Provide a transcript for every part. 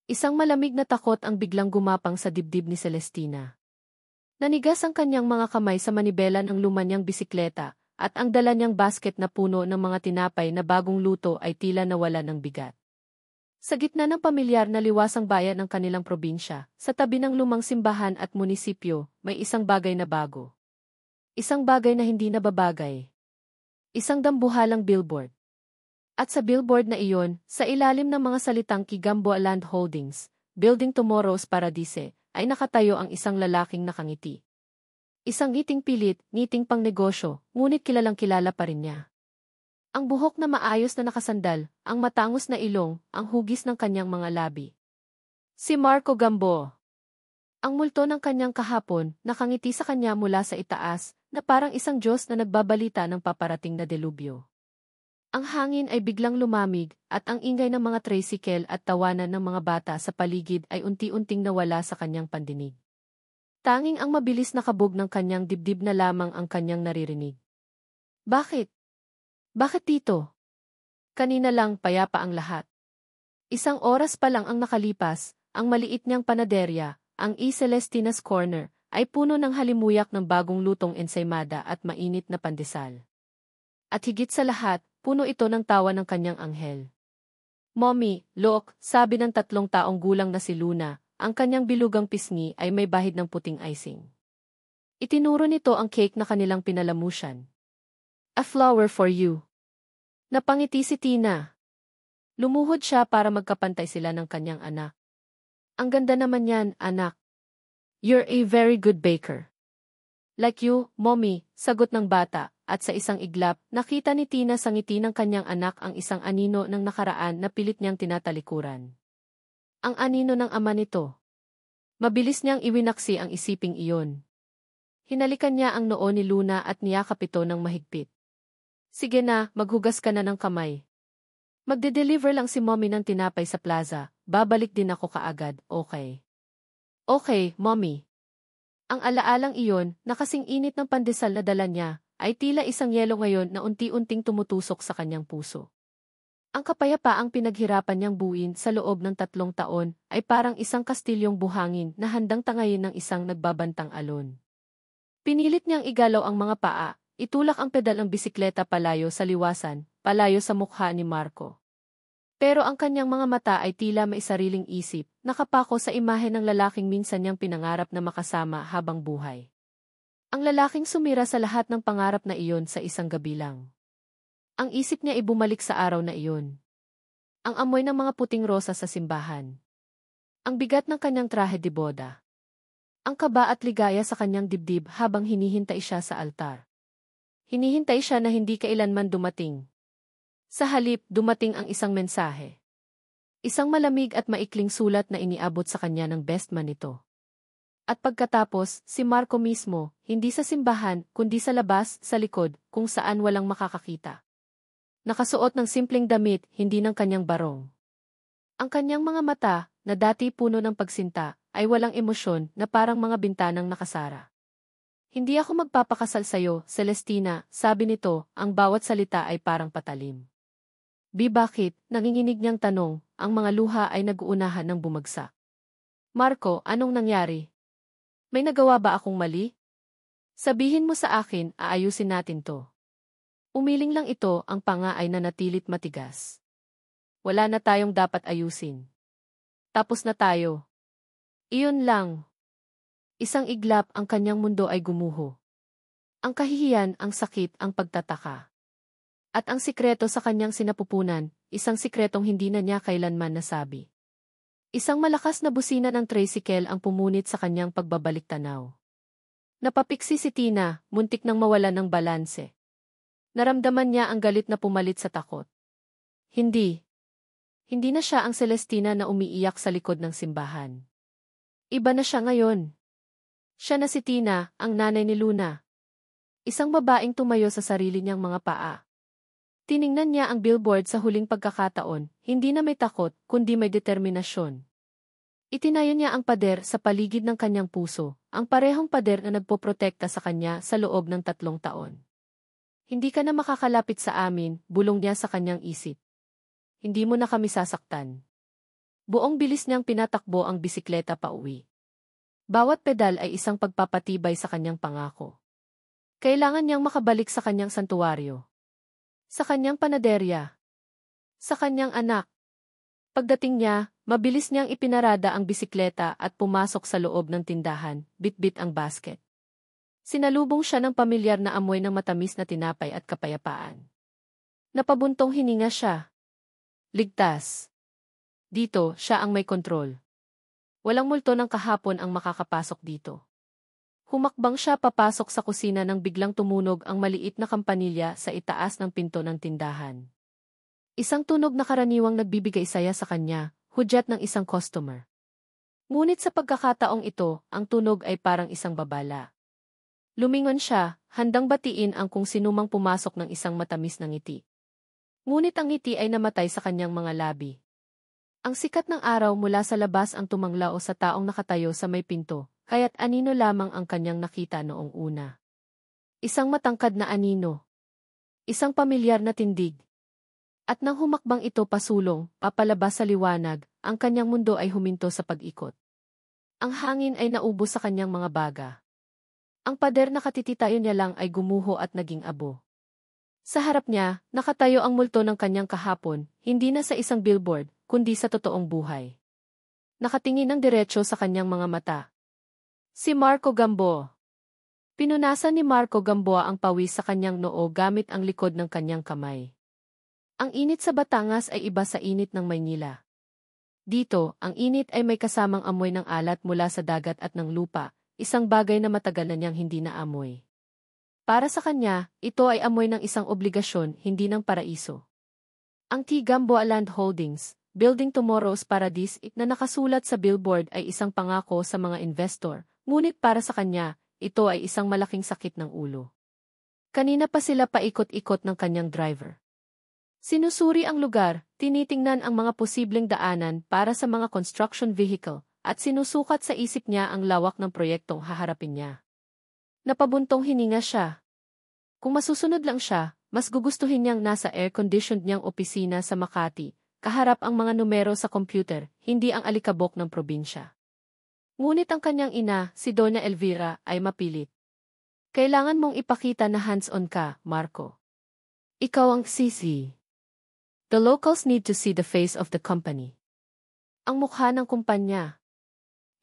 Isang malamig na takot ang biglang gumapang sa dibdib ni Celestina. Nanigas ang kanyang mga kamay sa manibela ng luma niyang bisikleta, at ang dala niyang basket na puno ng mga tinapay na bagong luto ay tila nawala ng bigat. Sa gitna ng pamilyar na liwasang bayan ng kanilang probinsya, sa tabi ng lumang simbahan at munisipyo, may isang bagay na bago. Isang bagay na hindi nababagay. Isang dambuhalang billboard. At sa billboard na iyon, sa ilalim ng mga salitang Kigamboa Land Holdings, Building Tomorrow's Paradise, ay nakatayo ang isang lalaking nakangiti. Isang ngiting pilit, ngiting pangnegosyo, ngunit kilalang-kilala pa rin niya. Ang buhok na maayos na nakasandal, ang matangos na ilong, ang hugis ng kanyang mga labi. Si Marco Gamboa. Ang multo ng kanyang kahapon, nakangiti sa kanya mula sa itaas, na parang isang Diyos na nagbabalita ng paparating na delubyo. Ang hangin ay biglang lumamig, at ang ingay ng mga tricycle at tawanan ng mga bata sa paligid ay unti-unting nawala sa kanyang pandinig. Tanging ang mabilis na kabog ng kanyang dibdib na lamang ang kanyang naririnig. Bakit? Bakit dito? Kanina lang payapa ang lahat. Isang oras pa lang ang nakalipas, ang maliit niyang panaderya, ang E. Celestina's Corner, ay puno ng halimuyak ng bagong lutong ensaymada at mainit na pandesal. At higit sa lahat, puno ito ng tawa ng kanyang anghel. Mommy, look, sabi ng 3 taong gulang na si Luna, ang kanyang bilugang pisngi ay may bahid ng puting icing. Itinuro nito ang cake na kanilang pinalamusan. A flower for you. Napangiti si Tina. Lumuhod siya para magkapantay sila ng kanyang anak. Ang ganda naman yan, anak. You're a very good baker. Like you, mommy, sagot ng bata, at sa isang iglap, nakita ni Tina sa ngiti ng kanyang anak ang isang anino ng nakaraan na pilit niyang tinatalikuran. Ang anino ng ama nito. Mabilis niyang iwinaksi ang isiping iyon. Hinalikan niya ang noo ni Luna at niyakap ito ng mahigpit. Sige na, maghugas ka na ng kamay. Magde-deliver lang si mommy ng tinapay sa plaza, babalik din ako kaagad, okay? Okay, mommy. Ang alaalang iyon, na kasing init ng pandesal na dala niya, ay tila isang yelo ngayon na unti-unting tumutusok sa kanyang puso. Ang kapayapaang pinaghirapan niyang buuin sa loob ng 3 taon ay parang isang kastilyong buhangin na handang tangayin ng isang nagbabantang alon. Pinilit niyang igalaw ang mga paa, itulak ang pedal ng bisikleta palayo sa liwasan, palayo sa mukha ni Marco. Pero ang kanyang mga mata ay tila may sariling isip, nakapako sa imahe ng lalaking minsan niyang pinangarap na makasama habang buhay. Ang lalaking sumira sa lahat ng pangarap na iyon sa isang gabi lang. Ang isip niya ay bumalik sa araw na iyon. Ang amoy ng mga puting rosa sa simbahan. Ang bigat ng kanyang trahe de boda. Ang kaba at ligaya sa kanyang dibdib habang hinihintay siya sa altar. Hinihintay siya na hindi kailanman dumating. Sa halip, dumating ang isang mensahe. Isang malamig at maikling sulat na iniabot sa kanya ng best man nito. At pagkatapos, si Marco mismo, hindi sa simbahan, kundi sa labas, sa likod, kung saan walang makakakita. Nakasuot ng simpleng damit, hindi ng kanyang barong. Ang kanyang mga mata, na dati puno ng pagsinta, ay walang emosyon na parang mga bintanang nakasara. Hindi ako magpapakasal sa'yo, Celestina, sabi nito, ang bawat salita ay parang patalim. Bakit? Nanginginig niyang tanong, ang mga luha ay nag-uunahan ng bumagsak. Marco, anong nangyari? May nagawa ba akong mali? Sabihin mo sa akin, aayusin natin to. Umiling lang ito, ang panga ay nanatilit matigas. Wala na tayong dapat ayusin. Tapos na tayo. Iyon lang. Isang iglap ang kanyang mundo ay gumuho. Ang kahihiyan, ang sakit, ang pagtataka. At ang sikreto sa kanyang sinapupunan, isang sikretong hindi na niya kailanman nasabi. Isang malakas na busina ng tricycle ang pumunit sa kanyang pagbabalik tanaw. Napapiksi si Tina, muntik nang mawala ng balanse. Naramdaman niya ang galit na pumalit sa takot. Hindi. Hindi na siya ang Celestina na umiiyak sa likod ng simbahan. Iba na siya ngayon. Siya na si Tina, ang nanay ni Luna. Isang babaeng tumayo sa sarili niyang mga paa. Tiningnan niya ang billboard sa huling pagkakataon, hindi na may takot, kundi may determinasyon. Itinayo niya ang pader sa paligid ng kanyang puso, ang parehong pader na nagpoprotekta sa kanya sa loob ng 3 taon. Hindi ka na makakalapit sa amin, bulong niya sa kanyang isip. Hindi mo na kami sasaktan. Buong bilis niyang pinatakbo ang bisikleta pauwi. Bawat pedal ay isang pagpapatibay sa kanyang pangako. Kailangan niyang makabalik sa kanyang santuwaryo. Sa kanyang panaderya. Sa kanyang anak. Pagdating niya, mabilis niyang ipinarada ang bisikleta at pumasok sa loob ng tindahan, bitbit ang basket. Sinalubong siya ng pamilyar na amoy ng matamis na tinapay at kapayapaan. Napabuntong hininga siya. Ligtas. Dito, siya ang may kontrol. Walang multo ng kahapon ang makakapasok dito. Humakbang siya papasok sa kusina nang biglang tumunog ang maliit na kampanilya sa itaas ng pinto ng tindahan. Isang tunog na karaniwang nagbibigay saya sa kanya, hudyat ng isang customer. Ngunit sa pagkakataong ito, ang tunog ay parang isang babala. Lumingon siya, handang batiin ang kung sinumang pumasok ng isang matamis na ngiti. Ngunit ang ngiti ay namatay sa kanyang mga labi. Ang sikat ng araw mula sa labas ang tumanglao sa taong nakatayo sa may pinto, kaya't anino lamang ang kanyang nakita noong una. Isang matangkad na anino. Isang pamilyar na tindig. At nang humakbang ito pasulong, papalabas sa liwanag, ang kanyang mundo ay huminto sa pag-ikot. Ang hangin ay naubos sa kanyang mga baga. Ang pader na katititayo niya lang ay gumuho at naging abo. Sa harap niya, nakatayo ang multo ng kanyang kahapon, hindi na sa isang billboard, kundi sa totoong buhay. Nakatingin ng diretsyo sa kanyang mga mata. Si Marco Gamboa. Pinunasan ni Marco Gamboa ang pawis sa kanyang noo gamit ang likod ng kanyang kamay. Ang init sa Batangas ay iba sa init ng Maynila. Dito, ang init ay may kasamang amoy ng alat mula sa dagat at ng lupa, isang bagay na matagal na niyang hindi naamoy. Para sa kanya, ito ay amoy ng isang obligasyon, hindi ng paraiso. Ang T. Gamboa Land Holdings, Building Tomorrow's Paradise na nakasulat sa billboard ay isang pangako sa mga investor, ngunit para sa kanya, ito ay isang malaking sakit ng ulo. Kanina pa sila paikot-ikot ng kanyang driver. Sinusuri ang lugar, tinitingnan ang mga posibleng daanan para sa mga construction vehicle, at sinusukat sa isip niya ang lawak ng proyektong haharapin niya. Napabuntong hininga siya. Kung masusunod lang siya, mas gugustuhin niyang nasa air-conditioned niyang opisina sa Makati, kaharap ang mga numero sa computer, hindi ang alikabok ng probinsya. Ngunit ang kanyang ina, si Doña Elvira, ay mapilit. Kailangan mong ipakita na hands-on ka, Marco. Ikaw ang sisi. The locals need to see the face of the company. Ang mukha ng kumpanya.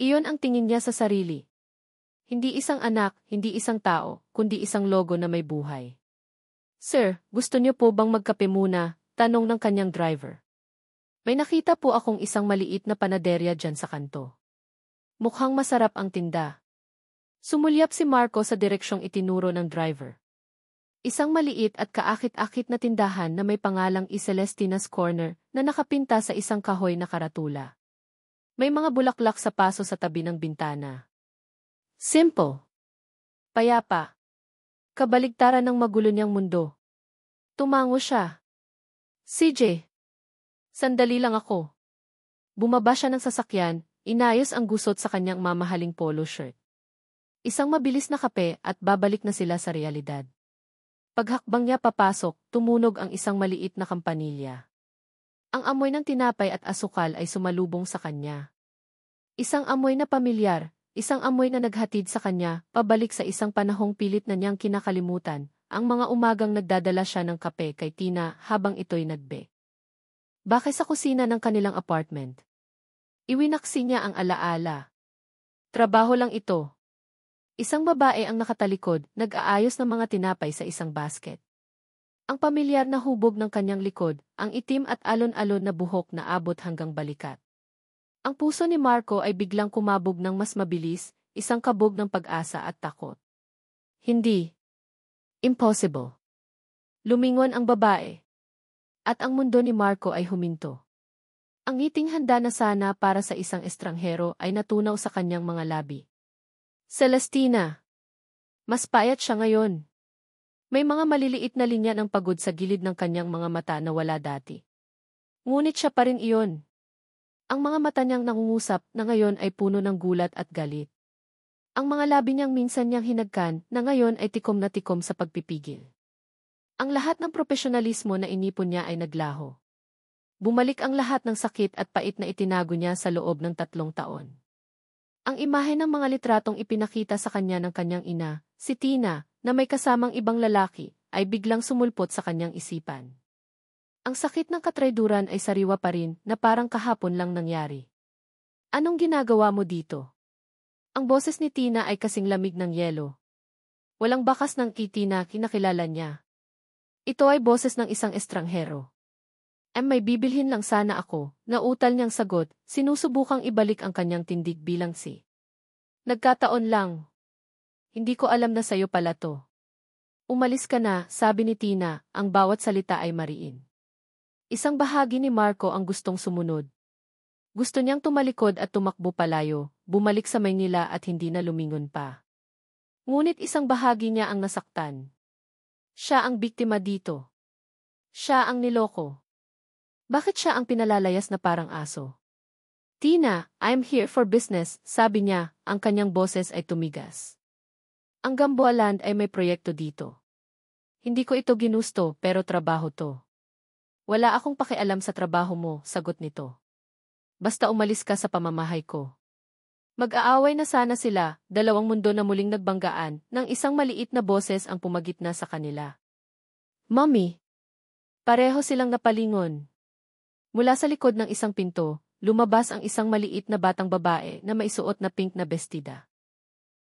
Iyon ang tingin niya sa sarili. Hindi isang anak, hindi isang tao, kundi isang logo na may buhay. Sir, gusto niyo po bang magkape muna? Tanong ng kanyang driver. May nakita po akong isang maliit na panaderya dyan sa kanto. Mukhang masarap ang tinda. Sumulyap si Marco sa direksyong itinuro ng driver. Isang maliit at kaakit-akit na tindahan na may pangalang Celestina's Corner na nakapinta sa isang kahoy na karatula. May mga bulaklak sa paso sa tabi ng bintana. Simple. Payapa. Kabaligtaran ng magulo niyang mundo. Tumango siya. CJ. Sandali lang ako. Bumaba siya ng sasakyan, inayos ang gusot sa kanyang mamahaling polo shirt. Isang mabilis na kape at babalik na sila sa realidad. Paghakbang niya papasok, tumunog ang isang maliit na kampanilya. Ang amoy ng tinapay at asukal ay sumalubong sa kanya. Isang amoy na pamilyar, isang amoy na naghatid sa kanya, pabalik sa isang panahong pilit na niyang kinakalimutan, ang mga umagang nagdadala siya ng kape kay Tina habang ito'y nagbe. Bakit sa kusina ng kanilang apartment? Iwinaksi niya ang alaala. Trabaho lang ito. Isang babae ang nakatalikod, nag-aayos ng mga tinapay sa isang basket. Ang pamilyar na hubog ng kanyang likod, ang itim at alon-alon na buhok na abot hanggang balikat. Ang puso ni Marco ay biglang kumabog ng mas mabilis, isang kabog ng pag-asa at takot. Hindi. Impossible. Lumingon ang babae. At ang mundo ni Marco ay huminto. Ang ngiting handa na sana para sa isang estranghero ay natunaw sa kanyang mga labi. Celestina. Mas payat siya ngayon. May mga maliliit na linya ng pagod sa gilid ng kanyang mga mata na wala dati. Ngunit siya pa rin iyon. Ang mga mata niyang nangungusap na ngayon ay puno ng gulat at galit. Ang mga labi niyang minsan niyang hinagkan na ngayon ay tikom na tikom sa pagpipigil. Ang lahat ng profesionalismo na inipon niya ay naglaho. Bumalik ang lahat ng sakit at pait na itinago niya sa loob ng 3 taon. Ang imahe ng mga litratong ipinakita sa kanya ng kanyang ina, si Tina, na may kasamang ibang lalaki, ay biglang sumulpot sa kanyang isipan. Ang sakit ng katrayduran ay sariwa pa rin na parang kahapon lang nangyari. Anong ginagawa mo dito? Ang boses ni Tina ay kasing lamig ng yelo. Walang bakas ng kiti na kinakilala niya. Ito ay boses ng isang estranghero. May bibilhin lang sana ako, nautal niyang sagot, sinusubukang ibalik ang kanyang tindig bilang si. Nagkataon lang. Hindi ko alam na sayo pala to. Umalis ka na, sabi ni Tina, ang bawat salita ay mariin. Isang bahagi ni Marco ang gustong sumunod. Gusto niyang tumalikod at tumakbo palayo, bumalik sa Maynila at hindi na lumingon pa. Ngunit isang bahagi niya ang nasaktan. Siya ang biktima dito. Siya ang niloko. Bakit siya ang pinalalayas na parang aso? Tina, I'm here for business, sabi niya, ang kanyang boses ay tumigas. Ang Gamboa Land ay may proyekto dito. Hindi ko ito ginusto pero trabaho to. Wala akong pakialam sa trabaho mo, sagot nito. Basta umalis ka sa pamamahay ko. Mag-aaway na sana sila, dalawang mundo na muling nagbanggaan, nang isang maliit na boses ang pumagitna sa kanila. Mommy! Pareho silang napalingon. Mula sa likod ng isang pinto, lumabas ang isang maliit na batang babae na may suot na pink na bestida.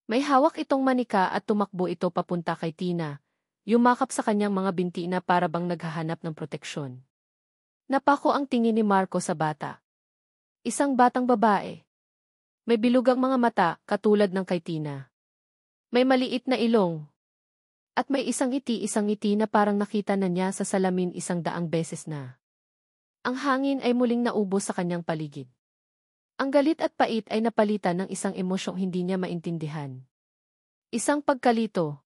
May hawak itong manika at tumakbo ito papunta kay Tina, yumakap sa kanyang mga binti na para bang naghahanap ng proteksyon. Napako ang tingin ni Marco sa bata. Isang batang babae. May bilugang mga mata katulad ng kay Tina. May maliit na ilong. At may isang ngiti na parang nakita na niya sa salamin 100 beses na. Ang hangin ay muling naubo sa kanyang paligid. Ang galit at pait ay napalitan ng isang emosyong hindi niya maintindihan. Isang pagkalito.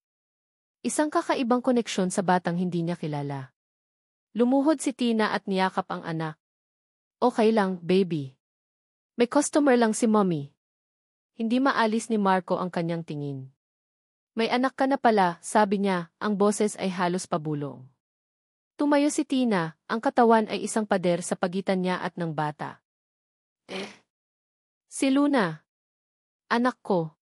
Isang kakaibang koneksyon sa batang hindi niya kilala. Lumuhod si Tina at niyakap ang anak. Okay lang, baby. May customer lang si mommy. Hindi maalis ni Marco ang kanyang tingin. May anak ka na pala, sabi niya, ang boses ay halos pabulong. Tumayo si Tina, ang katawan ay isang pader sa pagitan niya at ng bata. Si Luna. Anak ko.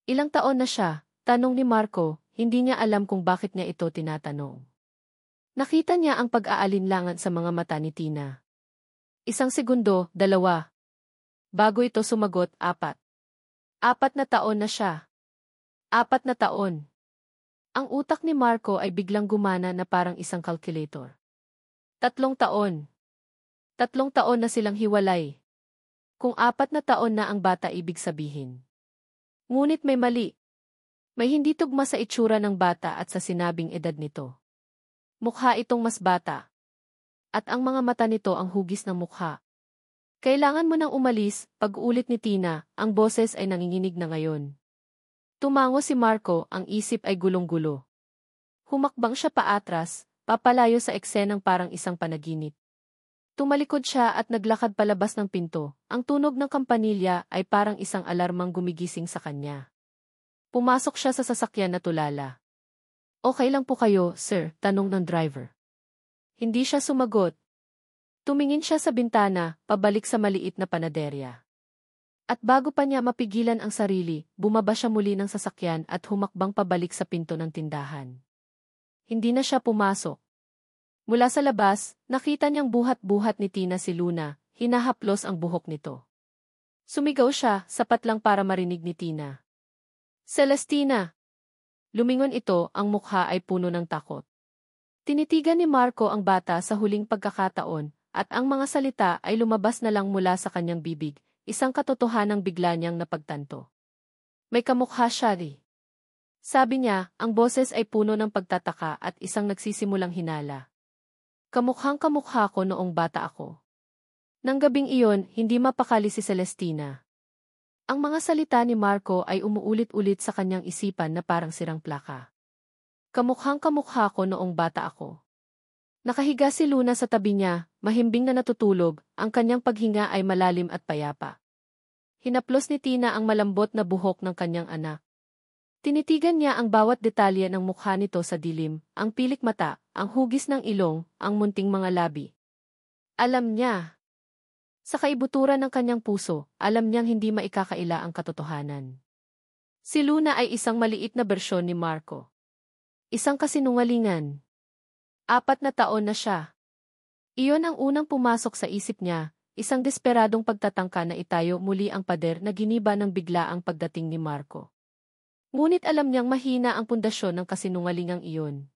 Ilang taon na siya, tanong ni Marco, hindi niya alam kung bakit niya ito tinatanong. Nakita niya ang pag-aalinlangan sa mga mata ni Tina. 1 segundo, 2. Bago ito sumagot, 4. 4 na taon na siya. 4 na taon. Ang utak ni Marco ay biglang gumana na parang isang calculator. 3 taon. 3 taon na silang hiwalay. Kung 4 na taon na ang bata ibig sabihin. Ngunit may mali. May hindi tugma sa itsura ng bata at sa sinabing edad nito. Mukha itong mas bata. At ang mga mata nito ang hugis ng mukha. Kailangan mo nang umalis, pag-ulit ni Tina, ang boses ay nanginginig na ngayon. Tumango si Marco, ang isip ay gulong-gulo. Humakbang siya paatras, papalayo sa eksenang parang isang panaginip. Tumalikod siya at naglakad palabas ng pinto, ang tunog ng kampanilya ay parang isang alarmang gumigising sa kanya. Pumasok siya sa sasakyan na tulala. Okay lang po kayo, sir, tanong ng driver. Hindi siya sumagot. Tumingin siya sa bintana, pabalik sa maliit na panaderya. At bago pa niya mapigilan ang sarili, bumaba siya muli ng sasakyan at humakbang pabalik sa pinto ng tindahan. Hindi na siya pumasok. Mula sa labas, nakita niyang buhat-buhat ni Tina si Luna, hinahaplos ang buhok nito. Sumigaw siya, sapat lang para marinig ni Tina. Celestina! Lumingon ito, ang mukha ay puno ng takot. Tinitigan ni Marco ang bata sa huling pagkakataon, at ang mga salita ay lumabas na lang mula sa kanyang bibig, isang katotohanang bigla niyang napagtanto. May kamukha siya ri. Sabi niya, ang boses ay puno ng pagtataka at isang nagsisimulang hinala. Kamukhang kamukha ko noong bata ako. Nang gabing iyon, hindi mapakali si Celestina. Ang mga salita ni Marco ay umuulit-ulit sa kanyang isipan na parang sirang plaka. Kamukhang kamukha ko noong bata ako. Nakahiga si Luna sa tabi niya, mahimbing na natutulog, ang kanyang paghinga ay malalim at payapa. Hinaplos ni Tina ang malambot na buhok ng kanyang anak. Tinitigan niya ang bawat detalye ng mukha nito sa dilim, ang pilik mata, ang hugis ng ilong, ang munting mga labi. Alam niya. Sa kaibuturan ng kanyang puso, alam niyang hindi maikakaila ang katotohanan. Si Luna ay isang maliit na bersyon ni Marco. Isang kasinungalingan. 4 na taon na siya. Iyon ang unang pumasok sa isip niya, isang desperadong pagtatangka na itayo muli ang pader na giniba ng biglaang pagdating ni Marco. Ngunit alam niyang mahina ang pundasyon ng kasinungalingang iyon.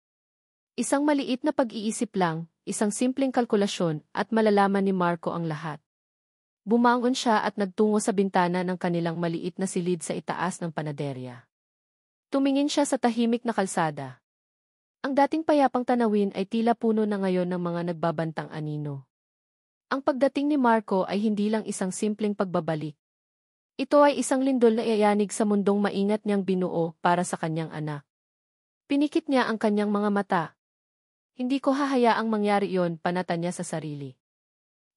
Isang maliit na pag-iisip lang, isang simpleng kalkulasyon at malalaman ni Marco ang lahat. Bumangon siya at nagtungo sa bintana ng kanilang maliit na silid sa itaas ng panaderya. Tumingin siya sa tahimik na kalsada. Ang dating payapang tanawin ay tila puno na ngayon ng mga nagbabantang anino. Ang pagdating ni Marco ay hindi lang isang simpleng pagbabalik. Ito ay isang lindol na iayanig sa mundong maingat niyang binuo para sa kanyang anak. Pinikit niya ang kanyang mga mata. Hindi ko hahayaang mangyari iyon, panata niya sa sarili.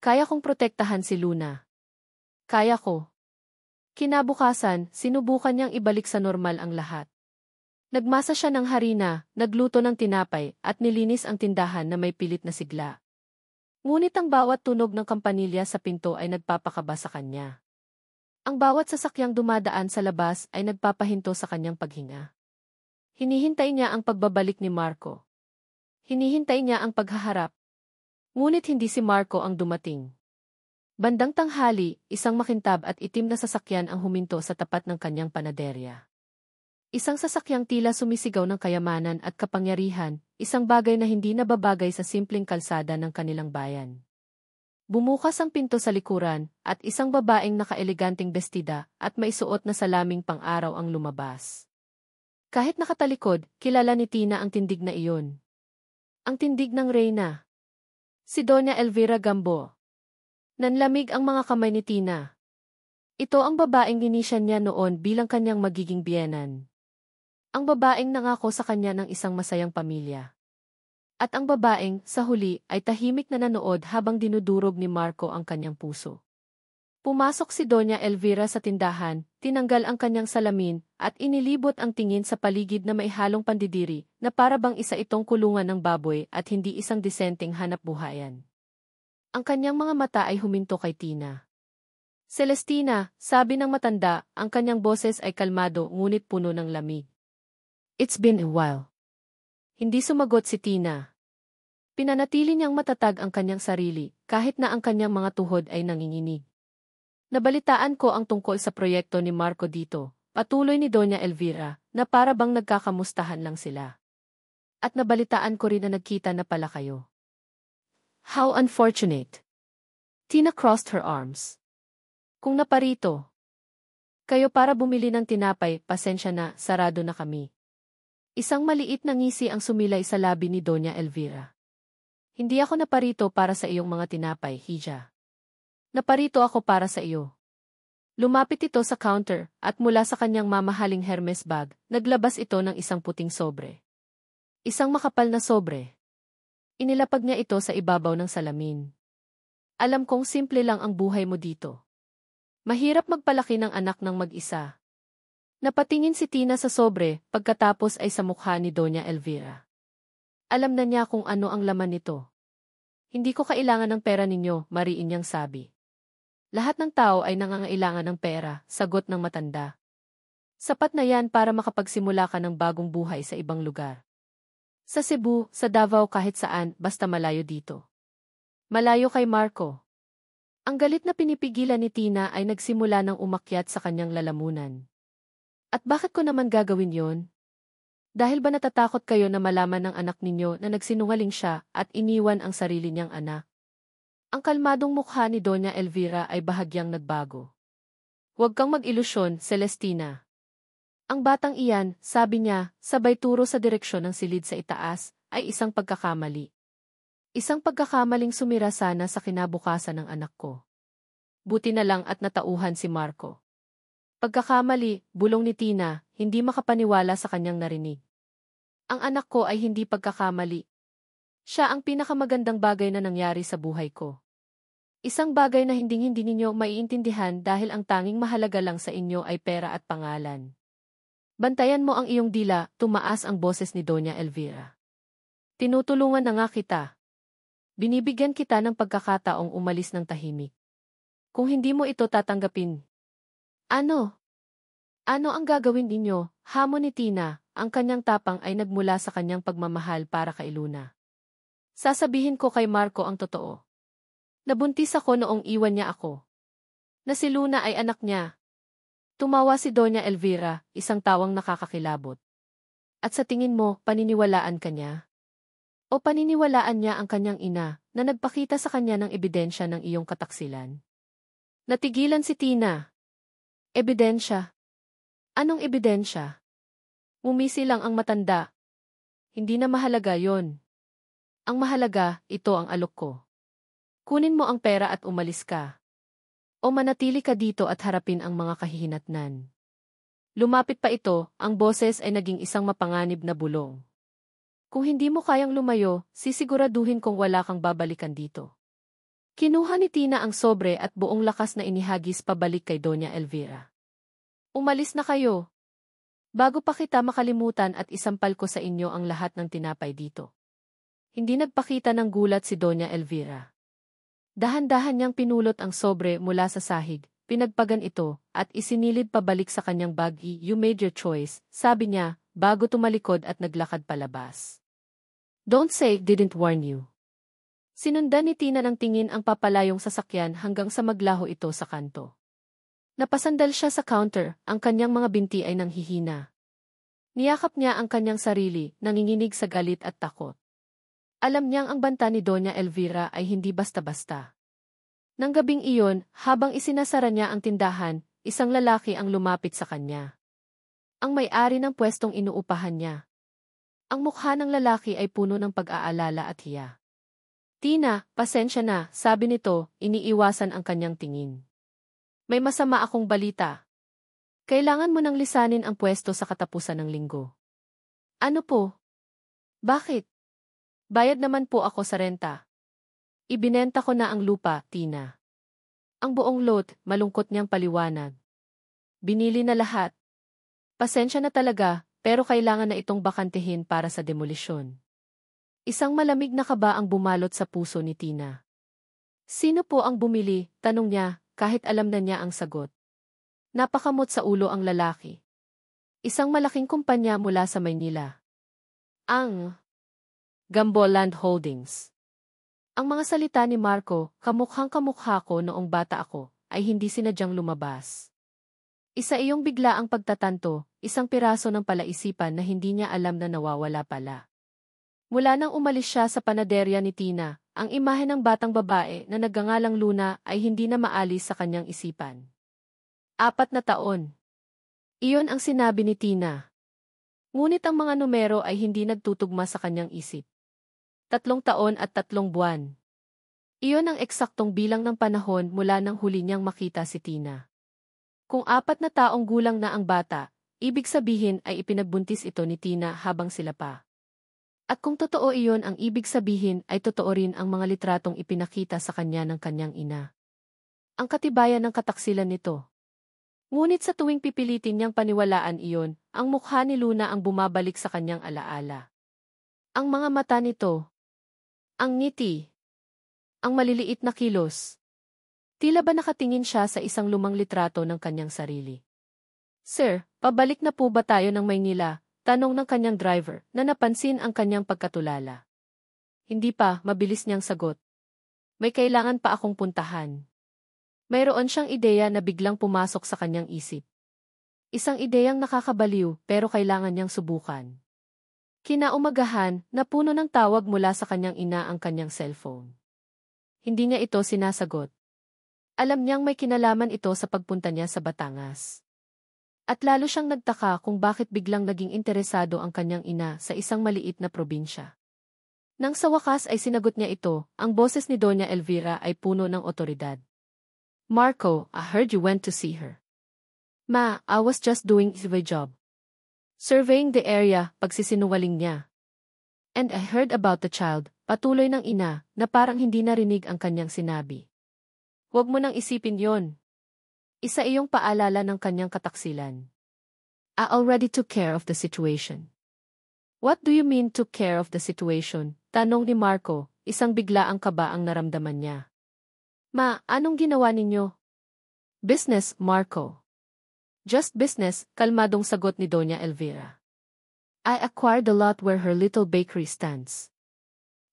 Kaya kong protektahan si Luna. Kaya ko. Kinabukasan, sinubukan niyang ibalik sa normal ang lahat. Nagmasa siya ng harina, nagluto ng tinapay, at nilinis ang tindahan na may pilit na sigla. Ngunit ang bawat tunog ng kampanilya sa pinto ay nagpapakaba sa kanya. Ang bawat sasakyang dumadaan sa labas ay nagpapahinto sa kanyang paghinga. Hinihintay niya ang pagbabalik ni Marco. Hinihintay niya ang paghaharap. Ngunit hindi si Marco ang dumating. Bandang tanghali, isang makintab at itim na sasakyan ang huminto sa tapat ng kanyang panaderya. Isang sasakyang tila sumisigaw ng kayamanan at kapangyarihan, isang bagay na hindi nababagay sa simpleng kalsada ng kanilang bayan. Bumukas ang pinto sa likuran, at isang babaeng nakaeleganting bestida at may suot na salaming pang-araw ang lumabas. Kahit nakatalikod, kilala ni Tina ang tindig na iyon. Ang tindig ng reyna. Si Doña Elvira Gambo. Nanlamig ang mga kamay ni Tina. Ito ang babaeng ginisyan niya noon bilang kanyang magiging biyenan. Ang babaeng nangako sa kanya ng isang masayang pamilya. At ang babaeng, sa huli, ay tahimik na nanood habang dinudurog ni Marco ang kanyang puso. Pumasok si Doña Elvira sa tindahan, tinanggal ang kanyang salamin, at inilibot ang tingin sa paligid na may halong pandidiri, na para bang isa itong kulungan ng baboy at hindi isang disenteng hanapbuhayan. Ang kanyang mga mata ay huminto kay Tina. Celestina, sabi ng matanda, ang kanyang boses ay kalmado ngunit puno ng lamig. It's been a while. Hindi sumagot si Tina. Pinanatili niyang matatag ang kanyang sarili, kahit na ang kanyang mga tuhod ay nanginginig. Nabalitaan ko ang tungkol sa proyekto ni Marco dito, patuloy ni Doña Elvira, na para bang nagkakamustahan lang sila. At nabalitaan ko rin na nagkita na pala kayo. How unfortunate. Tina crossed her arms. Kung naparito kayo para bumili ng tinapay, pasensya na, sarado na kami. Isang maliit na ngisi ang sumilay sa labi ni Doña Elvira. Hindi ako naparito para sa iyong mga tinapay, Hija. Naparito ako para sa iyo. Lumapit ito sa counter, at mula sa kanyang mamahaling Hermes bag, naglabas ito ng isang puting sobre. Isang makapal na sobre. Inilapag niya ito sa ibabaw ng salamin. Alam kong simple lang ang buhay mo dito. Mahirap magpalaki ng anak ng mag-isa. Napatingin si Tina sa sobre, pagkatapos ay sa mukha ni Doña Elvira. Alam na niya kung ano ang laman nito. Hindi ko kailangan ng pera ninyo, mariin niyang sabi. Lahat ng tao ay nangangailangan ng pera, sagot ng matanda. Sapat na yan para makapagsimula ka ng bagong buhay sa ibang lugar. Sa Cebu, sa Davao, kahit saan, basta malayo dito. Malayo kay Marco. Ang galit na pinipigilan ni Tina ay nagsimula ng umakyat sa kanyang lalamunan. At bakit ko naman gagawin yon? Dahil ba natatakot kayo na malaman ng anak ninyo na nagsinungaling siya at iniwan ang sarili niyang anak? Ang kalmadong mukha ni Doña Elvira ay bahagyang nagbago. Huwag kang mag-ilusyon, Celestina. Ang batang iyan, sabi niya, sabay turo sa direksyon ng silid sa itaas, ay isang pagkakamali. Isang pagkakamaling sumira sana sa kinabukasan ng anak ko. Buti na lang at natauhan si Marco. Pagkakamali, bulong ni Tina, hindi makapaniwala sa kanyang narinig. Ang anak ko ay hindi pagkakamali. Siya ang pinakamagandang bagay na nangyari sa buhay ko. Isang bagay na hindi ninyo maiintindihan dahil ang tanging mahalaga lang sa inyo ay pera at pangalan. Bantayan mo ang iyong dila, tumaas ang boses ni Doña Elvira. Tinutulungan na nga kita. Binibigyan kita ng pagkakataong umalis ng tahimik. Kung hindi mo ito tatanggapin. Ano? Ano ang gagawin ninyo? Hamon ni Tina, ang kanyang tapang ay nagmula sa kanyang pagmamahal para kay Luna. Sasabihin ko kay Marco ang totoo. Nabuntis ako noong iwan niya ako. Na si Luna ay anak niya. Tumawa si Doña Elvira, isang tawang nakakakilabot. At sa tingin mo, paniniwalaan ka niya? O paniniwalaan niya ang kanyang ina, na nagpakita sa kanya ng ebidensya ng iyong kataksilan? Natigilan si Tina. Ebidensya? Anong ebidensya? Umisi lang ang matanda. Hindi na mahalaga yon. Ang mahalaga, ito ang alok ko. Kunin mo ang pera at umalis ka. O manatili ka dito at harapin ang mga kahihinatnan. Lumapit pa ito, ang boses ay naging isang mapanganib na bulong. Kung hindi mo kayang lumayo, sisiguraduhin kong wala kang babalikan dito. Kinuha ni Tina ang sobre at buong lakas na inihagis pabalik kay Doña Elvira. Umalis na kayo. Bago pa kita makalimutan at isampal ko sa inyo ang lahat ng tinapay dito. Hindi nagpakita ng gulat si Doña Elvira. Dahan-dahan niyang pinulot ang sobre mula sa sahig, pinagpagan ito, at isinilid pabalik sa kanyang bag. You made your choice, sabi niya, bago tumalikod at naglakad palabas. Don't say didn't warn you. Sinundan ni Tina ng tingin ang papalayong sasakyan hanggang sa maglaho ito sa kanto. Napasandal siya sa counter, ang kanyang mga binti ay nanghihina. Niyakap niya ang kanyang sarili, nanginginig sa galit at takot. Alam niyang ang banta ni Doña Elvira ay hindi basta-basta. Nang gabing iyon, habang isinasara niya ang tindahan, isang lalaki ang lumapit sa kanya. Ang may-ari ng pwestong inuupahan niya. Ang mukha ng lalaki ay puno ng pag-aalala at hiya. Tina, pasensya na, sabi nito, iniiwasan ang kanyang tingin. May masama akong balita. Kailangan mo nang lisanin ang pwesto sa katapusan ng linggo. Ano po? Bakit? Bayad naman po ako sa renta. Ibinenta ko na ang lupa, Tina. Ang buong lot, malungkot niyang paliwanag. Binili na lahat. Pasensya na talaga, pero kailangan na itong bakantehin para sa demolisyon. Isang malamig na kaba ang bumalot sa puso ni Tina. Sino po ang bumili? Tanong niya, kahit alam na niya ang sagot. Napakamot sa ulo ang lalaki. Isang malaking kumpanya mula sa Maynila. Ang Gambo Land Holdings. Ang mga salita ni Marco, kamukhang-kamukha ko noong bata ako, ay hindi sinadyang lumabas. Isa iyong bigla ang pagtatanto, isang piraso ng palaisipan na hindi niya alam na nawawala pala. Mula nang umalis siya sa panaderya ni Tina, ang imahe ng batang babae na nagngangalang Luna ay hindi na maalis sa kanyang isipan. 4 na taon. Iyon ang sinabi ni Tina. Ngunit ang mga numero ay hindi nagtutugma sa kanyang isip. 3 taon at 3 buwan. Iyon ang eksaktong bilang ng panahon mula nang huli niyang makita si Tina. Kung 4 na taong gulang na ang bata, ibig sabihin ay ipinagbuntis ito ni Tina habang sila pa. At kung totoo iyon ang ibig sabihin ay totoo rin ang mga litratong ipinakita sa kanya ng kanyang ina. Ang katibayan ng kataksilan nito. Ngunit sa tuwing pipilitin niyang paniwalaan iyon, ang mukha ni Luna ang bumabalik sa kanyang alaala. Ang mga mata nito. Ang ngiti. Ang maliliit na kilos. Tila ba nakatingin siya sa isang lumang litrato ng kanyang sarili. Sir, pabalik na po ba tayo ng Maynila? Tanong ng kanyang driver na napansin ang kanyang pagkatulala. Hindi pa, mabilis niyang sagot. May kailangan pa akong puntahan. Mayroon siyang ideya na biglang pumasok sa kanyang isip. Isang ideyang nakakabaliw pero kailangan niyang subukan. Kinaumagahan, napuno ng tawag mula sa kanyang ina ang kanyang cellphone. Hindi niya ito sinasagot. Alam niyang may kinalaman ito sa pagpunta niya sa Batangas. At lalo siyang nagtaka kung bakit biglang naging interesado ang kanyang ina sa isang maliit na probinsya. Nang sa wakas ay sinagot niya ito, ang boses ni Doña Elvira ay puno ng otoridad. Marco, I heard you went to see her. Ma, I was just doing my job. Surveying the area, pagsisinungaling niya. And I heard about the child, patuloy ng ina, na parang hindi narinig ang kanyang sinabi. Huwag mo nang isipin yon. Isa iyong paalala ng kanyang kataksilan. I already took care of the situation. What do you mean took care of the situation? Tanong ni Marco, isang biglaang kaba ang naramdaman niya. Ma, anong ginawa ninyo? Business, Marco. Just business, kalmadong sagot ni Doña Elvira. I acquired the lot where her little bakery stands.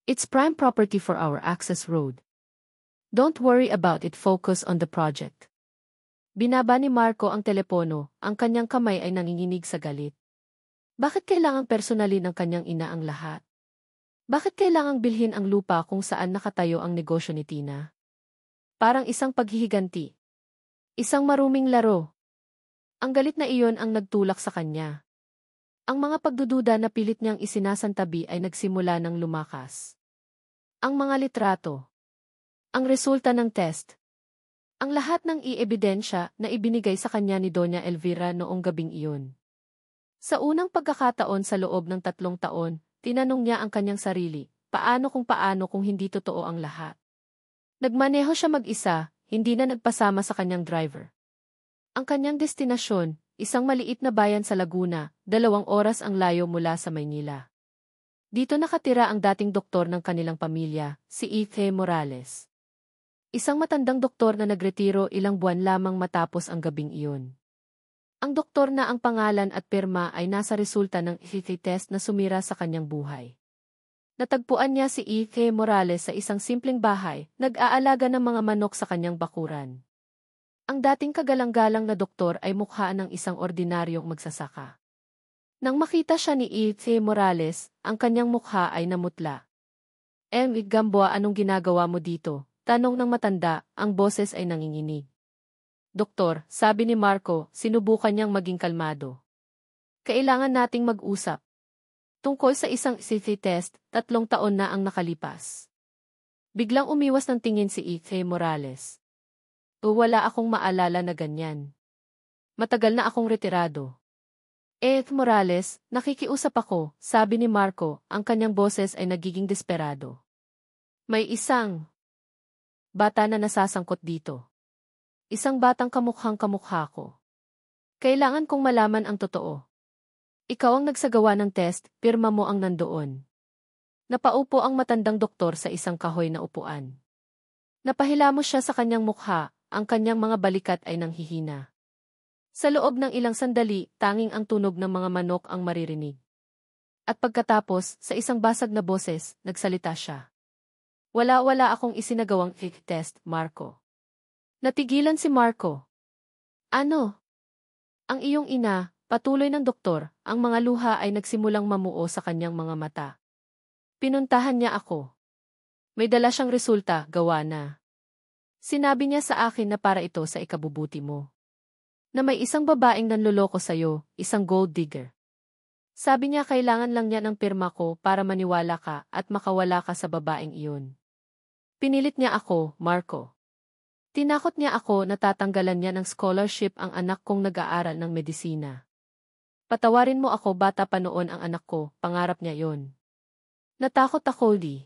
It's prime property for our access road. Don't worry about it, focus on the project. Binaba ni Marco ang telepono, ang kanyang kamay ay nanginginig sa galit. Bakit kailangang personalin ng kanyang ina ang lahat? Bakit kailangang bilhin ang lupa kung saan nakatayo ang negosyo ni Tina? Parang isang paghihiganti. Isang maruming laro. Ang galit na iyon ang nagtulak sa kanya. Ang mga pagdududa na pilit niyang isinasantabi ay nagsimula ng lumakas. Ang mga litrato. Ang resulta ng test. Ang lahat ng iebidensya na ibinigay sa kanya ni Doña Elvira noong gabing iyon. Sa unang pagkakataon sa loob ng 3 taon, tinanong niya ang kanyang sarili, paano kung hindi totoo ang lahat. Nagmaneho siya mag-isa, hindi na nagpasama sa kanyang driver. Ang kanyang destinasyon, isang maliit na bayan sa Laguna, 2 oras ang layo mula sa Maynila. Dito nakatira ang dating doktor ng kanilang pamilya, si Ethe Morales. Isang matandang doktor na nagretiro ilang buwan lamang matapos ang gabing iyon. Ang doktor na ang pangalan at pirma ay nasa resulta ng Ethe test na sumira sa kanyang buhay. Natagpuan niya si Ethe Morales sa isang simpleng bahay, nag-aalaga ng mga manok sa kanyang bakuran. Ang dating kagalang-galang na doktor ay mukha ng isang ordinaryong magsasaka. Nang makita siya ni Ethe Morales, ang kanyang mukha ay namutla. Gamboa, anong ginagawa mo dito? Tanong ng matanda, ang boses ay nanginginig. Doktor, sabi ni Marco, sinubukan niyang maging kalmado. Kailangan nating mag-usap. Tungkol sa isang Ethe test, 3 taon na ang nakalipas. Biglang umiwas ng tingin si Ethe Morales. Wala akong maalala na ganyan. Matagal na akong retirado. Morales, nakikiusap ako, sabi ni Marco, ang kanyang boses ay nagiging desperado. May isang bata na nasasangkot dito. Isang batang kamukhang-kamukha ko. Kailangan kong malaman ang totoo. Ikaw ang nagsagawa ng test, pirma mo ang nandoon. Napaupo ang matandang doktor sa isang kahoy na upuan. Napahilamos siya sa kanyang mukha, ang kanyang mga balikat ay nanghihina. Sa loob ng ilang sandali, tanging ang tunog ng mga manok ang maririnig. At pagkatapos, sa isang basag na boses, nagsalita siya. Wala akong isinagawang test, Marco. Natigilan si Marco. Ano? Ang iyong ina, patuloy ng doktor, ang mga luha ay nagsimulang mamuo sa kanyang mga mata. Pinuntahan niya ako. May dala siyang resulta, gawa na. Sinabi niya sa akin na para ito sa ikabubuti mo. Na may isang babaeng nanloloko sa'yo, isang gold digger. Sabi niya kailangan lang niya ng pirma ko para maniwala ka at makawala ka sa babaeng iyon. Pinilit niya ako, Marco. Tinakot niya ako na tatanggalan niya ng scholarship ang anak kong nag-aaral ng medisina. Patawarin mo ako, bata pa noon ang anak ko, pangarap niya yon. Natakot ako, di.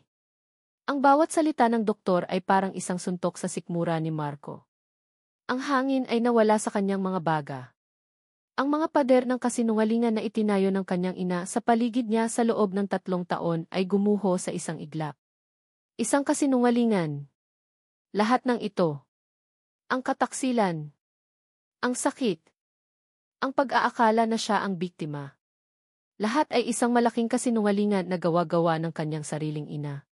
Ang bawat salita ng doktor ay parang isang suntok sa sikmura ni Marco. Ang hangin ay nawala sa kanyang mga baga. Ang mga pader ng kasinungalingan na itinayo ng kanyang ina sa paligid niya sa loob ng 3 taon ay gumuho sa isang iglap. Isang kasinungalingan. Lahat ng ito. Ang kataksilan. Ang sakit. Ang pag-aakala na siya ang biktima. Lahat ay isang malaking kasinungalingan na gawa-gawa ng kanyang sariling ina.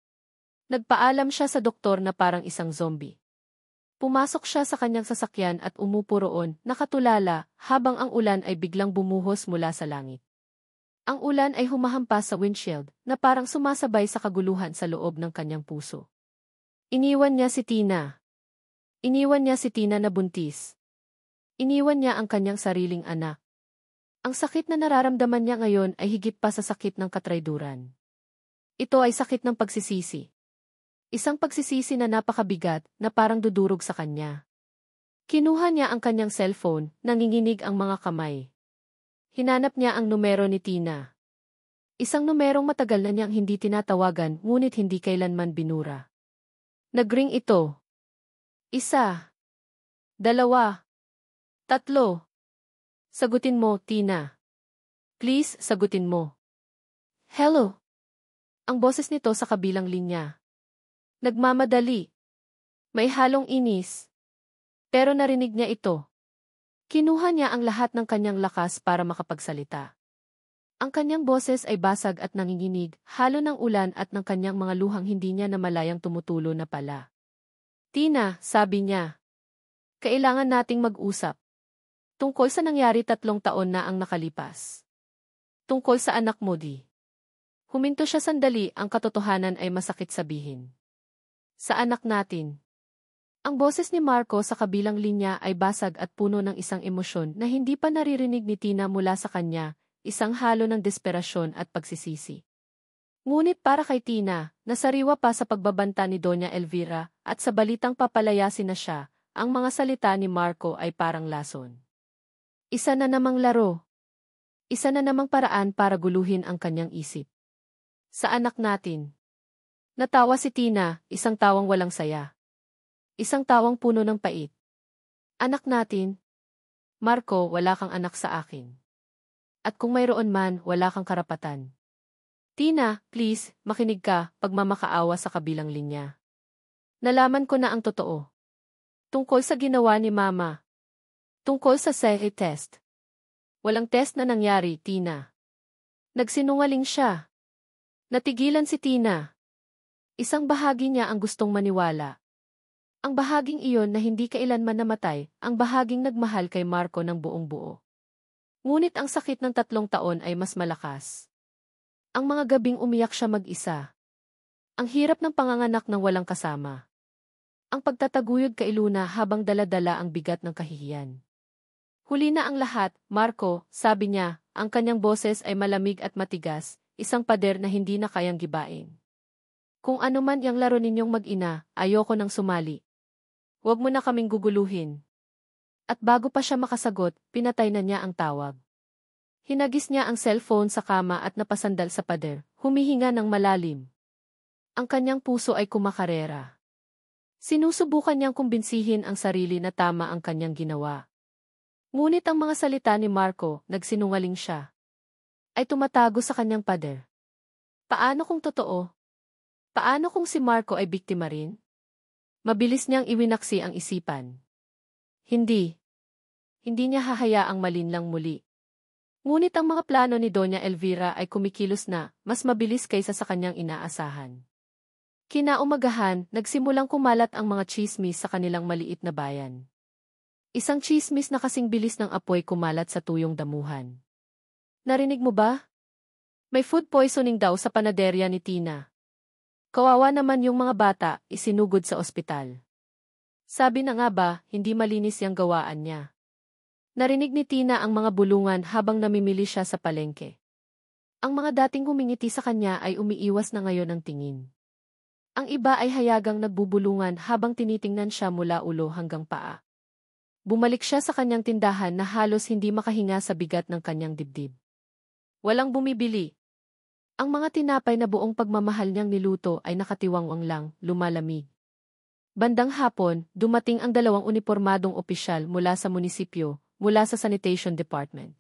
Nagpaalam siya sa doktor na parang isang zombie. Pumasok siya sa kanyang sasakyan at umupo roon, nakatulala, habang ang ulan ay biglang bumuhos mula sa langit. Ang ulan ay humahampas sa windshield, na parang sumasabay sa kaguluhan sa loob ng kanyang puso. Iniwan niya si Tina. Iniwan niya si Tina na buntis. Iniwan niya ang kanyang sariling anak. Ang sakit na nararamdaman niya ngayon ay higit pa sa sakit ng katrayduran. Ito ay sakit ng pagsisisi. Isang pagsisisi na napakabigat na parang dudurog sa kanya. Kinuha niya ang kanyang cellphone, nanginginig ang mga kamay. Hinanap niya ang numero ni Tina. Isang numerong matagal na niyang hindi tinatawagan ngunit hindi kailanman binura. Nagring ito. 1, 2, 3. Sagutin mo, Tina. Please, sagutin mo. Hello? Ang boses nito sa kabilang linya. Nagmamadali. May halong inis. Pero narinig niya ito. Kinuha niya ang lahat ng kanyang lakas para makapagsalita. Ang kanyang boses ay basag at nanginginig, halo ng ulan at ng kanyang mga luhang hindi niya namalayang tumutulo na pala. Tina, sabi niya. Kailangan nating mag-usap. Tungkol sa nangyari 3 taon na ang nakalipas. Tungkol sa anak mo di. Huminto siya sandali, ang katotohanan ay masakit sabihin. Sa anak natin. Ang boses ni Marco sa kabilang linya ay basag at puno ng isang emosyon na hindi pa naririnig ni Tina mula sa kanya, isang halo ng desperasyon at pagsisisi. Ngunit para kay Tina, nasariwa pa sa pagbabanta ni Doña Elvira at sa balitang papalayasin na siya, ang mga salita ni Marco ay parang lason. Isa na namang laro. Isa na namang paraan para guluhin ang kanyang isip. Sa anak natin. Natawa si Tina, isang tawang walang saya. Isang tawang puno ng pait. Anak natin? Marco, wala kang anak sa akin. At kung mayroon man, wala kang karapatan. Tina, please, makinig ka, pagmamakaawa sa kabilang linya. Nalaman ko na ang totoo. Tungkol sa ginawa ni Mama. Tungkol sa SEHI test. Walang test na nangyari, Tina. Nagsinungaling siya. Natigilan si Tina. Isang bahagi niya ang gustong maniwala. Ang bahaging iyon na hindi kailanman namatay, ang bahaging nagmahal kay Marco ng buong buo. Ngunit ang sakit ng 3 taon ay mas malakas. Ang mga gabing umiyak siya mag-isa. Ang hirap ng panganganak ng walang kasama. Ang pagtataguyod kay Luna habang dala-dala ang bigat ng kahihiyan. Huli na ang lahat, Marco, sabi niya, ang kanyang boses ay malamig at matigas, isang pader na hindi na kayang gibain. Kung ano man yang laro ninyong mag-ina, ayoko nang sumali. Huwag mo na kaming guguluhin. At bago pa siya makasagot, pinatay na niya ang tawag. Hinagis niya ang cellphone sa kama at napasandal sa pader, humihinga ng malalim. Ang kanyang puso ay kumakarera. Sinusubukan niyang kumbinsihin ang sarili na tama ang kanyang ginawa. Ngunit ang mga salita ni Marco, nagsinungaling siya, ay tumatago sa kanyang pader. Paano kung totoo? Paano kung si Marco ay biktima rin? Mabilis niyang iwinaksi ang isipan. Hindi. Hindi niya hahayaang malinlang muli. Ngunit ang mga plano ni Doña Elvira ay kumikilos na, mas mabilis kaysa sa kanyang inaasahan. Kinaumagahan, nagsimulang kumalat ang mga tsismis sa kanilang maliit na bayan. Isang tsismis na kasing bilis ng apoy kumalat sa tuyong damuhan. Narinig mo ba? May food poisoning daw sa panaderya ni Tina. Kawawa naman yung mga bata, isinugod sa ospital. Sabi na nga ba, hindi malinis yung gawaan niya. Narinig ni Tina ang mga bulungan habang namimili siya sa palengke. Ang mga dating humingiti sa kanya ay umiiwas na ngayon ng tingin. Ang iba ay hayagang nagbubulungan habang tinitingnan siya mula ulo hanggang paa. Bumalik siya sa kanyang tindahan na halos hindi makahinga sa bigat ng kanyang dibdib. Walang bumibili. Ang mga tinapay na buong pagmamahal niyang niluto ay nakatiwangwang lang, lumalamig. Bandang hapon, dumating ang 2 unipormadong opisyal mula sa munisipyo, mula sa sanitation department.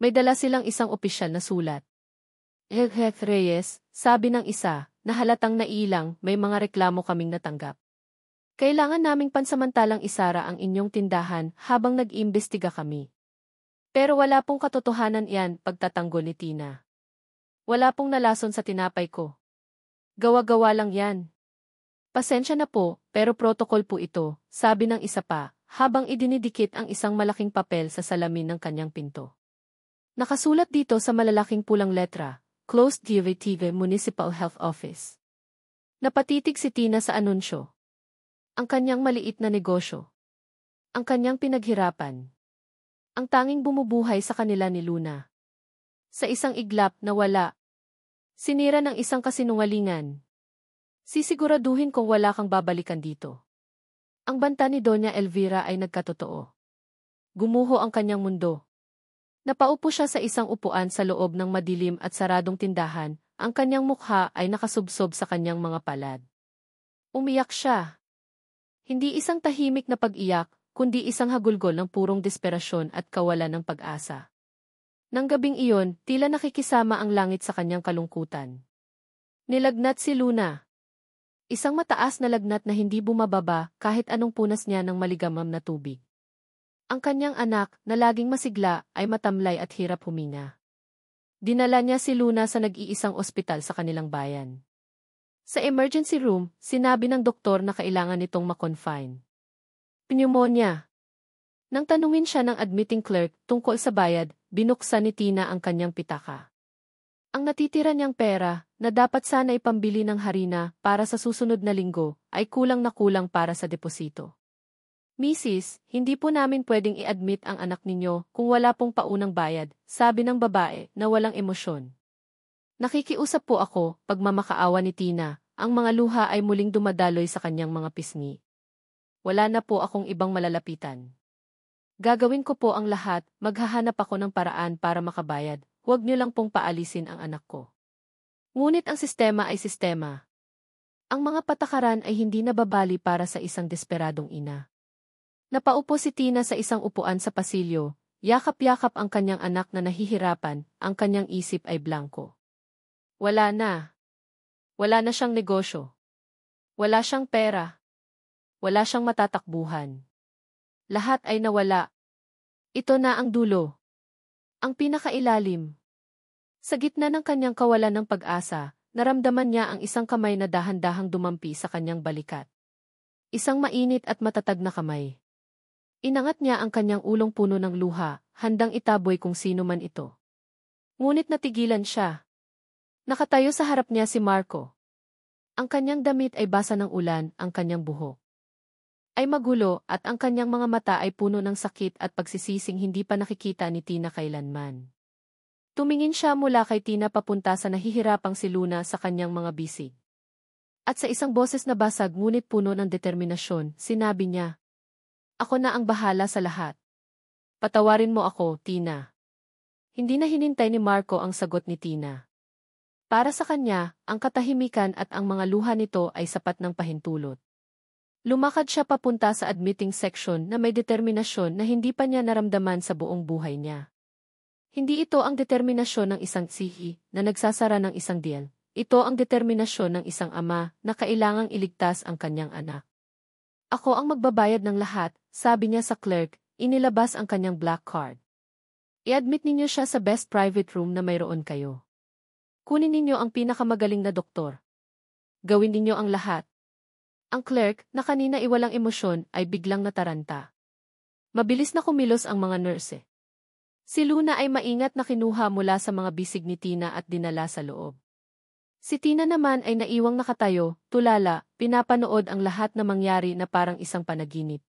May dala silang isang opisyal na sulat. Reyes, sabi ng isa, na halatang nailang, may mga reklamo kaming natanggap. Kailangan naming pansamantalang isara ang inyong tindahan habang nag-iimbestiga kami. Pero wala pong katotohanan iyan, pagtatanggol ni Tina. Wala pong nalason sa tinapay ko. Gawa-gawa lang yan. Pasensya na po, pero protocol po ito, sabi ng isa pa, habang idinidikit ang isang malaking papel sa salamin ng kanyang pinto. Nakasulat dito sa malalaking pulang letra, Closed DVTV Municipal Health Office. Napatitig si Tina sa anunsyo. Ang kanyang maliit na negosyo. Ang kanyang pinaghirapan. Ang tanging bumubuhay sa kanila ni Luna. Sa isang iglap na wala. Sinira ng isang kasinungalingan. Sisiguraduhin kong wala kang babalikan dito. Ang banta ni Doña Elvira ay nagkatotoo. Gumuho ang kanyang mundo. Napaupo siya sa isang upuan sa loob ng madilim at saradong tindahan, ang kanyang mukha ay nakasubsob sa kanyang mga palad. Umiyak siya. Hindi isang tahimik na pag-iyak, kundi isang hagulgol ng purong desperasyon at kawalan ng pag-asa. Nang gabing iyon, tila nakikisama ang langit sa kanyang kalungkutan. Nilagnat si Luna. Isang mataas na lagnat na hindi bumababa kahit anong punas niya ng maligamgam na tubig. Ang kanyang anak, na laging masigla, ay matamlay at hirap huminga. Dinala niya si Luna sa nag-iisang ospital sa kanilang bayan. Sa emergency room, sinabi ng doktor na kailangan nitong makonfine. Pneumonia. Nang tanungin siya ng admitting clerk tungkol sa bayad, binuksan ni Tina ang kanyang pitaka. Ang natitira niyang pera, na dapat sana ipambili ng harina para sa susunod na linggo, ay kulang na kulang para sa deposito. Mrs., hindi po namin pwedeng i-admit ang anak ninyo kung wala pong paunang bayad, sabi ng babae na walang emosyon. Nakikiusap po ako, pagmamakaawa ni Tina, ang mga luha ay muling dumadaloy sa kanyang mga pisngi. Wala na po akong ibang malalapitan. Gagawin ko po ang lahat, maghahanap ako ng paraan para makabayad, huwag niyo lang pong paalisin ang anak ko. Ngunit ang sistema ay sistema. Ang mga patakaran ay hindi nababali para sa isang desperadong ina. Napaupo si Tina sa isang upuan sa pasilyo, yakap-yakap ang kanyang anak na nahihirapan, ang kanyang isip ay blanko. Wala na. Wala na siyang negosyo. Wala siyang pera. Wala siyang matatakbuhan. Lahat ay nawala. Ito na ang dulo. Ang pinakailalim. Sa gitna ng kanyang kawalan ng pag-asa, naramdaman niya ang isang kamay na dahan-dahang dumampi sa kanyang balikat. Isang mainit at matatag na kamay. Inangat niya ang kanyang ulong puno ng luha, handang itaboy kung sino man ito. Ngunit natigilan siya. Nakatayo sa harap niya si Marco. Ang kanyang damit ay basa ng ulan, ang kanyang buhok ay magulo at ang kanyang mga mata ay puno ng sakit at pagsisising hindi pa nakikita ni Tina kailanman. Tumingin siya mula kay Tina papunta sa nahihirapang si Luna sa kanyang mga bisig. At sa isang boses na basag ngunit puno ng determinasyon, sinabi niya, "Ako na ang bahala sa lahat. Patawarin mo ako, Tina." Hindi na hinintay ni Marco ang sagot ni Tina. Para sa kanya, ang katahimikan at ang mga luha nito ay sapat ng pahintulot. Lumakad siya papunta sa admitting section na may determinasyon na hindi pa niya naramdaman sa buong buhay niya. Hindi ito ang determinasyon ng isang sihi na nagsasara ng isang deal. Ito ang determinasyon ng isang ama na kailangang iligtas ang kanyang anak. "Ako ang magbabayad ng lahat," sabi niya sa clerk, inilabas ang kanyang black card. "I-admit ninyo siya sa best private room na mayroon kayo. Kunin ninyo ang pinakamagaling na doktor. Gawin ninyo ang lahat." Ang clerk, na kanina iwalang emosyon, ay biglang nataranta. Mabilis na kumilos ang mga nurse. Si Luna ay maingat na kinuha mula sa mga bisig ni Tina at dinala sa loob. Si Tina naman ay naiwang nakatayo, tulala, pinapanood ang lahat na mangyari na parang isang panaginip.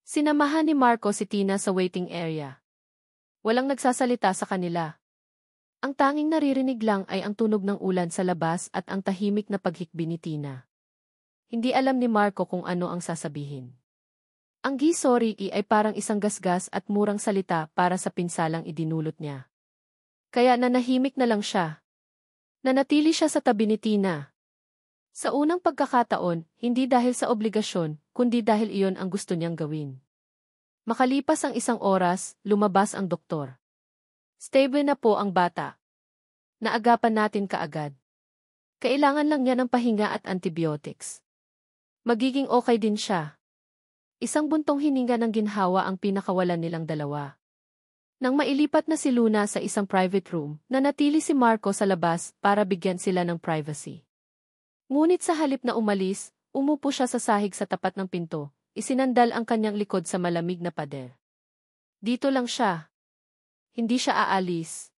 Sinamahan ni Marco si Tina sa waiting area. Walang nagsasalita sa kanila. Ang tanging naririnig lang ay ang tunog ng ulan sa labas at ang tahimik na paghikbi ni Tina. Hindi alam ni Marco kung ano ang sasabihin. Ang sorry ay parang isang gasgas at murang salita para sa pinsalang idinulot niya. Kaya nanahimik na lang siya. Nanatili siya sa tabi ni Tina. Sa unang pagkakataon, hindi dahil sa obligasyon, kundi dahil iyon ang gusto niyang gawin. Makalipas ang isang oras, lumabas ang doktor. "Stable na po ang bata. Naagapan natin kaagad. Kailangan lang niya ng pahinga at antibiotics. Magiging okay din siya." Isang buntong hininga ng ginhawa ang pinakawalan nilang dalawa. Nang mailipat na si Luna sa isang private room, nanatili si Marco sa labas para bigyan sila ng privacy. Ngunit sa halip na umalis, umupo siya sa sahig sa tapat ng pinto, isinandal ang kanyang likod sa malamig na pader. Dito lang siya. Hindi siya aalis.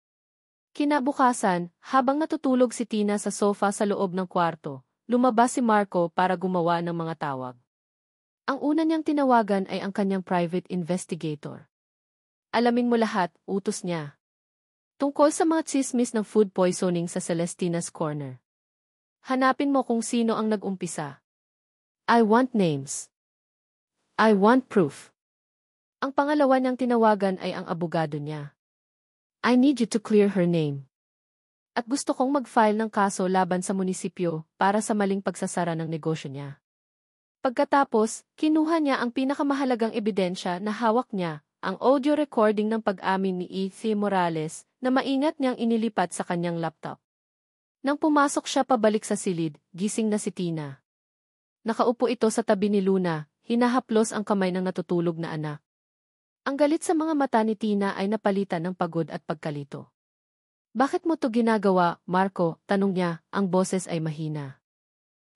Kinabukasan, habang natutulog si Tina sa sofa sa loob ng kwarto, lumabas si Marco para gumawa ng mga tawag. Ang una niyang tinawagan ay ang kanyang private investigator. "Alamin mo lahat," utos niya. "Tungkol sa mga tsismis ng food poisoning sa Celestina's Corner. Hanapin mo kung sino ang nag-umpisa. I want names. I want proof." Ang pangalawa niyang tinawagan ay ang abogado niya. "I need you to clear her name. At gusto kong mag-file ng kaso laban sa munisipyo para sa maling pagsasara ng negosyo niya." Pagkatapos, kinuha niya ang pinakamahalagang ebidensya na hawak niya, ang audio recording ng pag-amin ni E.C. Morales na maingat niyang inilipat sa kanyang laptop. Nang pumasok siya pabalik sa silid, gising na si Tina. Nakaupo ito sa tabi ni Luna, hinahaplos ang kamay ng natutulog na anak. Ang galit sa mga mata ni Tina ay napalitan ng pagod at pagkalito. Bakit mo to ginagawa, Marco? Tanong niya, ang boses ay mahina.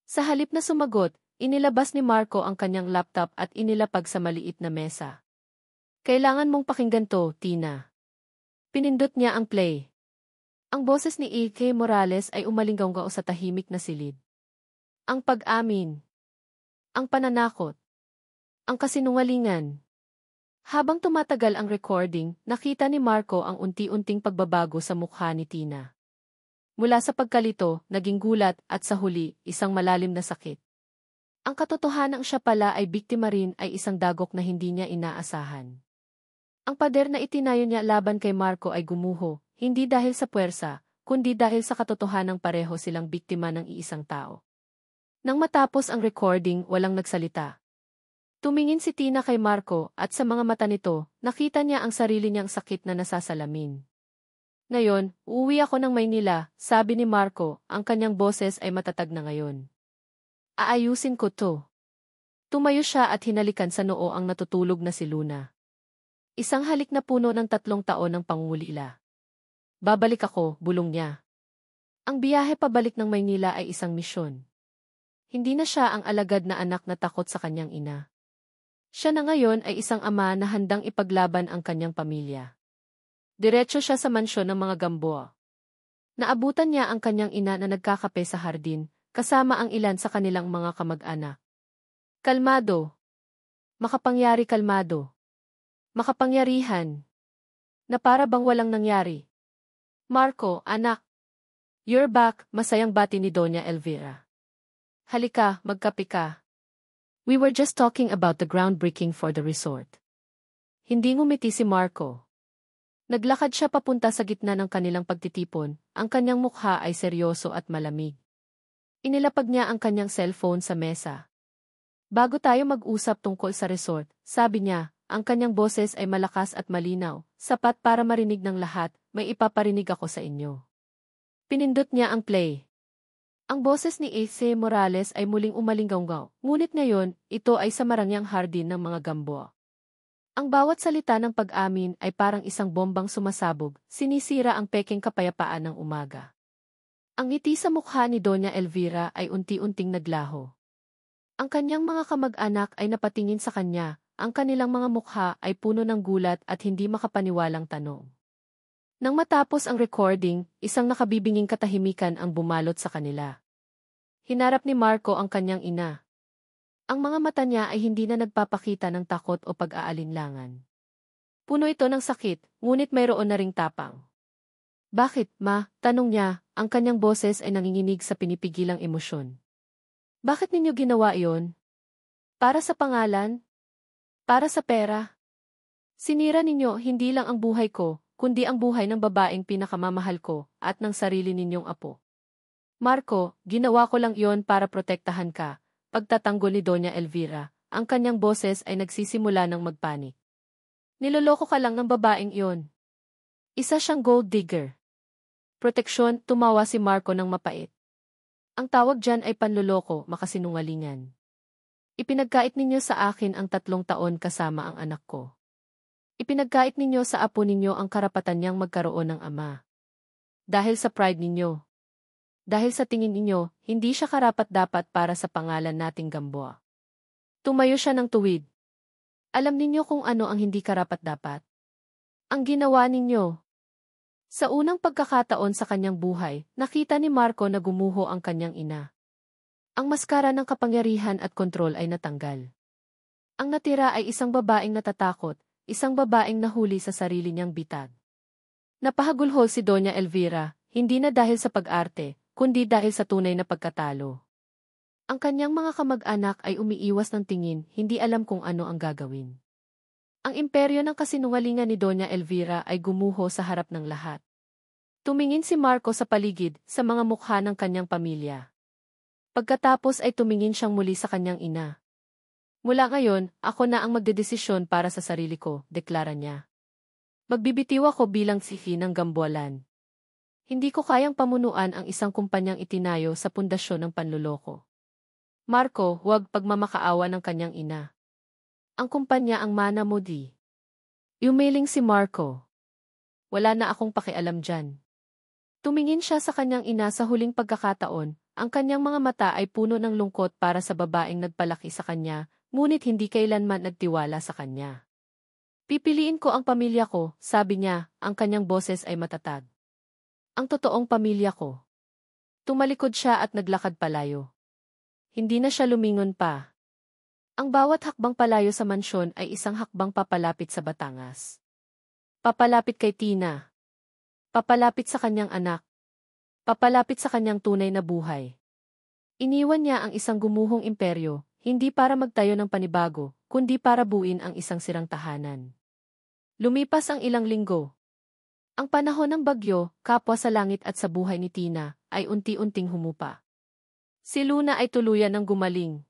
Sa halip na sumagot, inilabas ni Marco ang kanyang laptop at inilapag sa maliit na mesa. Kailangan mong pakinggan to, Tina. Pinindot niya ang play. Ang boses ni E.K. Morales ay umalinggaw sa tahimik na silid. Ang pag-amin. Ang pananakot. Ang kasinungalingan. Habang tumatagal ang recording, nakita ni Marco ang unti-unting pagbabago sa mukha ni Tina. Mula sa pagkalito, naging gulat at sa huli, isang malalim na sakit. Ang katotohanang siya pala ay biktima rin ay isang dagok na hindi niya inaasahan. Ang pader na itinayo niya laban kay Marco ay gumuho, hindi dahil sa puwersa, kundi dahil sa katotohanang pareho silang biktima ng iisang tao. Nang matapos ang recording, walang nagsalita. Tumingin si Tina kay Marco at sa mga mata nito, nakita niya ang sarili niyang sakit na nasasalamin. Ngayon, uuwi ako ng Maynila, sabi ni Marco, ang kanyang boses ay matatag na ngayon. Aayusin ko to. Tumayo siya at hinalikan sa noo ang natutulog na si Luna. Isang halik na puno ng 3 taon ng pangungulila. Babalik ako, bulong niya. Ang biyahe pabalik ng Maynila ay isang misyon. Hindi na siya ang alagad na anak na takot sa kanyang ina. Siya na ngayon ay isang ama na handang ipaglaban ang kanyang pamilya. Diretso siya sa mansyon ng mga Gamboa. Naabutan niya ang kanyang ina na nagkakape sa hardin, kasama ang ilan sa kanilang mga kamag-anak. Kalmado. Makapangyari kalmado. Makapangyarihan. Na para bang walang nangyari. Marco, anak. You're back, masayang bati ni Doña Elvira. Halika, magkape ka. We were just talking about the groundbreaking for the resort. Hindi ngumiti si Marco. Naglakad siya papunta sa gitna ng kanilang pagtitipon, ang kanyang mukha ay seryoso at malamig. Inilapag niya ang kanyang cellphone sa mesa. Bago tayo mag-usap tungkol sa resort, sabi niya, ang kanyang boses ay malakas at malinaw, sapat para marinig ng lahat, may ipaparinig ako sa inyo. Pinindot niya ang play. Ang boses ni E.C. Morales ay muling umalinggaw, ngunit ngayon, ito ay sa marangyang hardin ng mga Gamboa. Ang bawat salita ng pag-amin ay parang isang bombang sumasabog, sinisira ang pekeng kapayapaan ng umaga. Ang ngiti sa mukha ni Doña Elvira ay unti-unting naglaho. Ang kanyang mga kamag-anak ay napatingin sa kanya, ang kanilang mga mukha ay puno ng gulat at hindi makapaniwalang tanong. Nang matapos ang recording, isang nakabibinging katahimikan ang bumalot sa kanila. Hinarap ni Marco ang kanyang ina. Ang mga mata niya ay hindi na nagpapakita ng takot o pag-aalinlangan. Puno ito ng sakit, ngunit mayroon na ring tapang. Bakit, ma? Tanong niya, ang kanyang boses ay nanginginig sa pinipigilang emosyon. Bakit ninyo ginawa iyon? Para sa pangalan? Para sa pera? Sinira ninyo hindi lang ang buhay ko, kundi ang buhay ng babaeng pinakamamahal ko at ng sarili ninyong apo. Marco, ginawa ko lang iyon para protektahan ka, pagtatanggol ni Doña Elvira, ang kanyang boses ay nagsisimula ng magpanik. Niloloko ka lang ng babaeng iyon. Isa siyang gold digger. Proteksyon, tumawa si Marco ng mapait. Ang tawag dyan ay panloloko, makasinungalingan. Ipinagkait ninyo sa akin ang 3 taon kasama ang anak ko. Ipinagkait ninyo sa apo ninyo ang karapatan niyang magkaroon ng ama. Dahil sa pride ninyo. Dahil sa tingin ninyo, hindi siya karapat-dapat para sa pangalan nating Gamboa. Tumayo siya ng tuwid. Alam ninyo kung ano ang hindi karapat-dapat. Ang ginawa ninyo. Sa unang pagkakataon sa kanyang buhay, nakita ni Marco na gumuho ang kanyang ina. Ang maskara ng kapangyarihan at kontrol ay natanggal. Ang natira ay isang babaeng natatakot, isang babaeng nahuli sa sarili niyang bitag. Napahagulhol si Doña Elvira, hindi na dahil sa pag-arte, kundi dahil sa tunay na pagkatalo. Ang kanyang mga kamag-anak ay umiiwas ng tingin, hindi alam kung ano ang gagawin. Ang imperyo ng kasinungalingan ni Doña Elvira ay gumuho sa harap ng lahat. Tumingin si Marco sa paligid, sa mga mukha ng kanyang pamilya. Pagkatapos ay tumingin siyang muli sa kanyang ina. Mula ngayon, ako na ang magdedesisyon para sa sarili ko, deklara niya. Magbibitiw ako bilang sifi ng Gambualan. Hindi ko kayang pamunuan ang isang kumpanyang itinayo sa pundasyon ng panluloko. Marco, huwag pagmamakaawa ng kanyang ina. Ang kumpanya ang mana mo di. Yumiling si Marco. Wala na akong pakialam dyan. Tumingin siya sa kanyang ina sa huling pagkakataon, ang kanyang mga mata ay puno ng lungkot para sa babaeng nagpalaki sa kanya, ngunit hindi kailanman nagtiwala sa kanya. Pipiliin ko ang pamilya ko, sabi niya, ang kanyang boses ay matatag. Ang totoong pamilya ko. Tumalikod siya at naglakad palayo. Hindi na siya lumingon pa. Ang bawat hakbang palayo sa mansyon ay isang hakbang papalapit sa Batangas. Papalapit kay Tina. Papalapit sa kanyang anak. Papalapit sa kanyang tunay na buhay. Iniwan niya ang isang gumuhong imperyo, hindi para magtayo ng panibago, kundi para buuin ang isang sirang tahanan. Lumipas ang ilang linggo. Ang panahon ng bagyo, kapwa sa langit at sa buhay ni Tina, ay unti-unting humupa. Si Luna ay tuluyan ng gumaling.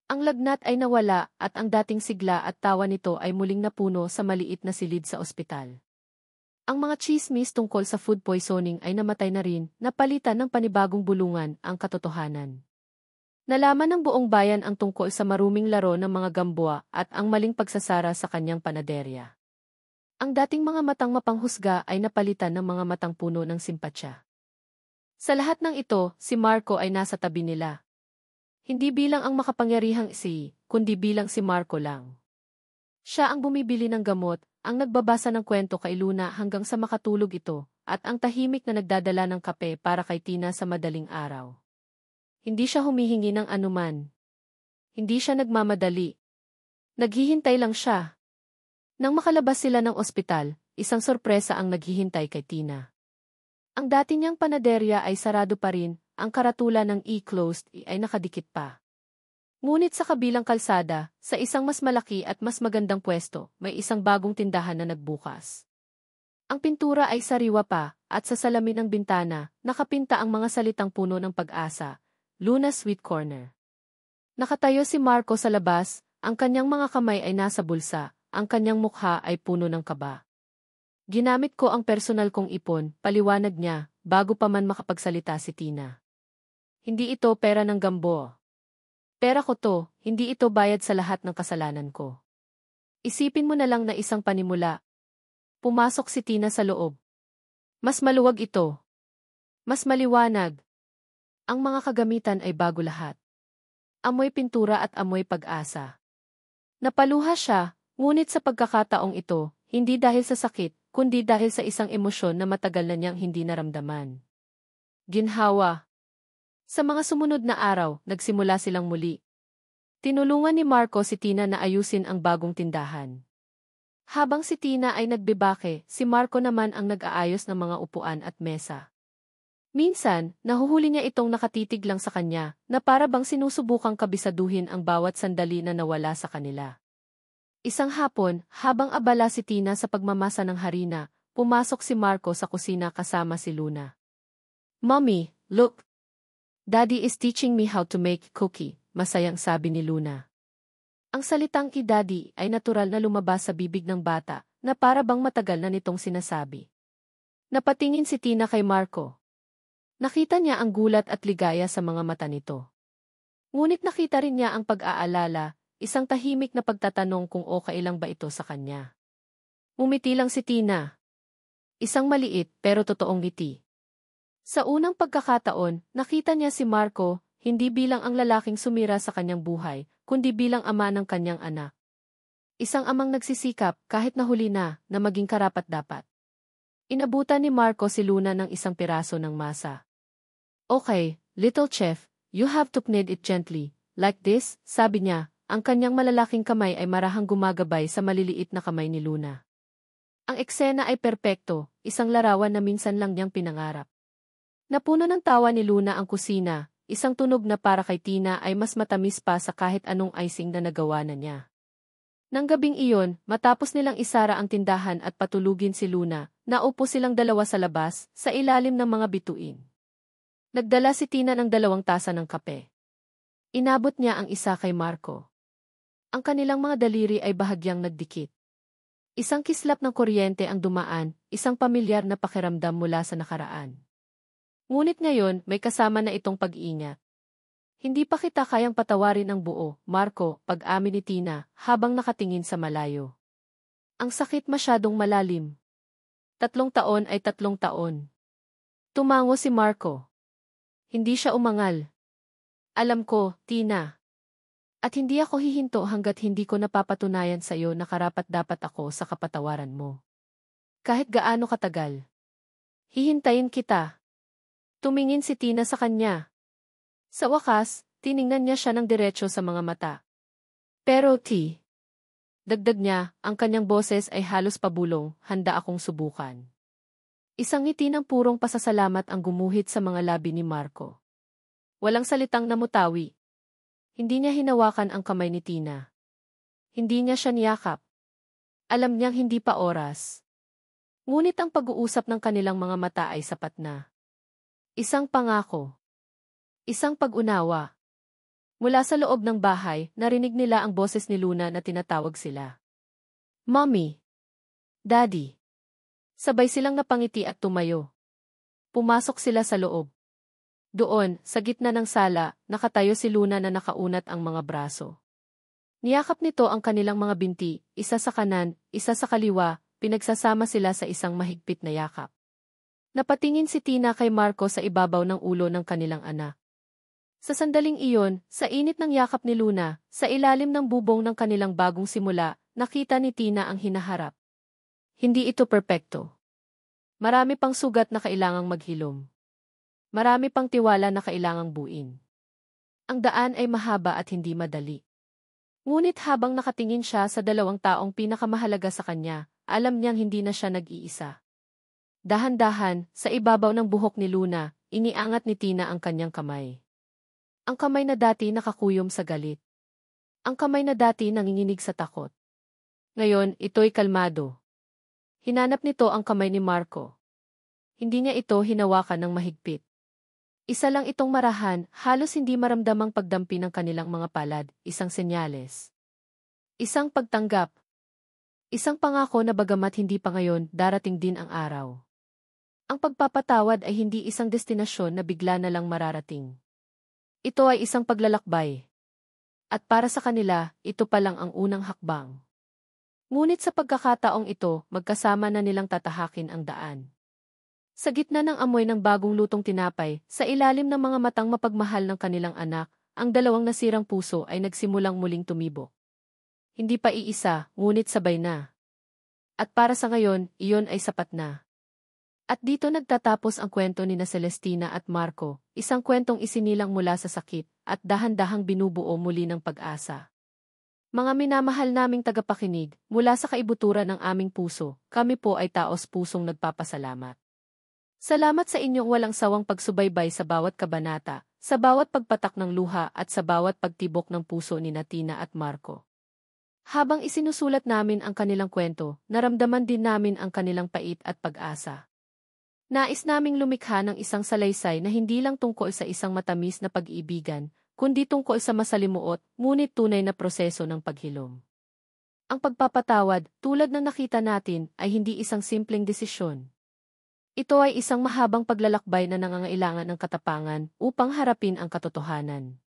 Ang lagnat ay nawala at ang dating sigla at tawa nito ay muling napuno sa maliit na silid sa ospital. Ang mga chismis tungkol sa food poisoning ay namatay na rin, napalitan ng panibagong bulungan ang katotohanan. Nalaman ng buong bayan ang tungkol sa maruming laro ng mga Gamboa at ang maling pagsasara sa kanyang panaderya. Ang dating mga matang mapanghusga ay napalitan ng mga matang puno ng simpatsya. Sa lahat ng ito, si Marco ay nasa tabi nila. Hindi bilang ang makapangyarihang kundi bilang si Marco lang. Siya ang bumibili ng gamot, ang nagbabasa ng kwento kay Luna hanggang sa makatulog ito, at ang tahimik na nagdadala ng kape para kay Tina sa madaling araw. Hindi siya humihingi ng anuman. Hindi siya nagmamadali. Naghihintay lang siya. Nang makalabas sila ng ospital, isang sorpresa ang naghihintay kay Tina. Ang dati niyang panaderya ay sarado pa rin, ang karatula ng e-closed ay nakadikit pa. Ngunit sa kabilang kalsada, sa isang mas malaki at mas magandang pwesto, may isang bagong tindahan na nagbukas. Ang pintura ay sariwa pa, at sa salamin ng bintana, nakapinta ang mga salitang puno ng pag-asa, Luna Sweet Corner. Nakatayo si Marco sa labas, ang kanyang mga kamay ay nasa bulsa, ang kanyang mukha ay puno ng kaba. Ginamit ko ang personal kong ipon, paliwanag niya, bago pa man makapagsalita si Tina. Hindi ito pera ng Gambo. Pera ko to, hindi ito bayad sa lahat ng kasalanan ko. Isipin mo na lang na isang panimula. Pumasok si Tina sa loob. Mas maluwag ito. Mas maliwanag. Ang mga kagamitan ay bago lahat. Amoy pintura at amoy pag-asa. Napaluha siya, ngunit sa pagkakataong ito, hindi dahil sa sakit, kundi dahil sa isang emosyon na matagal na niyang hindi naramdaman. Ginhawa. Sa mga sumunod na araw, nagsimula silang muli. Tinulungan ni Marco si Tina na ayusin ang bagong tindahan. Habang si Tina ay nagbibake, si Marco naman ang nag-aayos ng mga upuan at mesa. Minsan, nahuhuli niya itong nakatitig lang sa kanya, na para bang sinusubukang kabisaduhin ang bawat sandali na nawala sa kanila. Isang hapon, habang abala si Tina sa pagmamasa ng harina, pumasok si Marco sa kusina kasama si Luna. "Mommy, look! Daddy is teaching me how to make cookie," masayang sabi ni Luna. Ang salitang "Daddy" ay natural na lumabas sa bibig ng bata, na para bang matagal na nitong sinasabi. Napatingin si Tina kay Marco. Nakita niya ang gulat at ligaya sa mga mata nito. Ngunit nakita rin niya ang pag-aalala, isang tahimik na pagtatanong kung okay lang ba ito sa kanya. Umiti lang si Tina. Isang maliit pero totoong ngiti. Sa unang pagkakataon, nakita niya si Marco, hindi bilang ang lalaking sumira sa kanyang buhay, kundi bilang ama ng kanyang anak. Isang amang nagsisikap, kahit nahuli na maging karapat-dapat. Inabutan ni Marco si Luna ng isang piraso ng masa. "Okay, little chef, you have to knead it gently, like this," sabi niya, ang kanyang malalaking kamay ay marahang gumagabay sa maliliit na kamay ni Luna. Ang eksena ay perpekto, isang larawan na minsan lang niyang pinangarap. Napuno ng tawa ni Luna ang kusina, isang tunog na para kay Tina ay mas matamis pa sa kahit anong icing na nagawa na niya. Nang gabing iyon, matapos nilang isara ang tindahan at patulugin si Luna, naupo silang dalawa sa labas, sa ilalim ng mga bituin. Nagdala si Tina ng 2 tasa ng kape. Inabot niya ang isa kay Marco. Ang kanilang mga daliri ay bahagyang nagdikit. Isang kislap ng kuryente ang dumaan, isang pamilyar na pakiramdam mula sa nakaraan. Ngunit ngayon, may kasama na itong pag-ingat. Hindi pa kita kayang patawarin ang buo, Marco, pag-amin ni Tina, habang nakatingin sa malayo. Ang sakit masyadong malalim. 3 taon ay 3 taon. Tumango si Marco. Hindi siya umangal. Alam ko, Tina. At hindi ako hihinto hanggat hindi ko napapatunayan sa iyo na karapat-dapat ako sa kapatawaran mo. Kahit gaano katagal. Hihintayin kita. Tumingin si Tina sa kanya. Sa wakas, tiningnan niya siya ng diretso sa mga mata. Pero dagdag niya, ang kanyang boses ay halos pabulong, handa akong subukan. Isang ngiti ng purong pasasalamat ang gumuhit sa mga labi ni Marco. Walang salitang namutawi. Hindi niya hinawakan ang kamay ni Tina. Hindi niya siya niyakap. Alam niyang hindi pa oras. Ngunit ang pag-uusap ng kanilang mga mata ay sapat na. Isang pangako. Isang pag-unawa. Mula sa loob ng bahay, narinig nila ang boses ni Luna na tinatawag sila. Mommy. Daddy. Sabay silang napangiti at tumayo. Pumasok sila sa loob. Doon, sa gitna ng sala, nakatayo si Luna na nakaunat ang mga braso. Niyakap nito ang kanilang mga binti, isa sa kanan, isa sa kaliwa, pinagsasama sila sa isang mahigpit na yakap. Napatingin si Tina kay Marco sa ibabaw ng ulo ng kanilang anak. Sa sandaling iyon, sa init ng yakap ni Luna, sa ilalim ng bubong ng kanilang bagong simula, nakita ni Tina ang hinaharap. Hindi ito perpekto. Marami pang sugat na kailangang maghilom. Marami pang tiwala na kailangang buuin. Ang daan ay mahaba at hindi madali. Ngunit habang nakatingin siya sa 2 taong pinakamahalaga sa kanya, alam niyang hindi na siya nag-iisa. Dahan-dahan, sa ibabaw ng buhok ni Luna, iniangat ni Tina ang kanyang kamay. Ang kamay na dati nakakuyom sa galit. Ang kamay na dati nanginginig sa takot. Ngayon, ito'y kalmado. Hinanap nito ang kamay ni Marco. Hindi niya ito hinawakan ng mahigpit. Isa lang itong marahan, halos hindi maramdamang pagdampi ng kanilang mga palad, isang senyales. Isang pagtanggap. Isang pangako na bagamat hindi pa ngayon, darating din ang araw. Ang pagpapatawad ay hindi isang destinasyon na bigla na lang mararating. Ito ay isang paglalakbay. At para sa kanila, ito pa lang ang unang hakbang. Ngunit sa pagkakataong ito, magkasama na nilang tatahakin ang daan. Sa gitna ng amoy ng bagong lutong tinapay, sa ilalim ng mga matang mapagmahal ng kanilang anak, ang 2 nasirang puso ay nagsimulang muling tumibok. Hindi pa iisa, ngunit sabay na. At para sa ngayon, iyon ay sapat na. At dito nagtatapos ang kwento ni na Celestina at Marco, isang kwentong isinilang mula sa sakit, at dahan-dahang binubuo muli ng pag-asa. Mga minamahal naming tagapakinig, mula sa kaibuturan ng aming puso, kami po ay taos-pusong nagpapasalamat. Salamat sa inyong walang sawang pagsubaybay sa bawat kabanata, sa bawat pagpatak ng luha at sa bawat pagtibok ng puso ni Tina at Marco. Habang isinusulat namin ang kanilang kwento, naramdaman din namin ang kanilang pait at pag-asa. Nais naming lumikha ng isang salaysay na hindi lang tungkol sa isang matamis na pag-iibigan, kundi tungkol sa masalimuot, ngunit tunay na proseso ng paghilom. Ang pagpapatawad, tulad ng nakita natin, ay hindi isang simpleng desisyon. Ito ay isang mahabang paglalakbay na nangangailangan ng katapangan upang harapin ang katotohanan.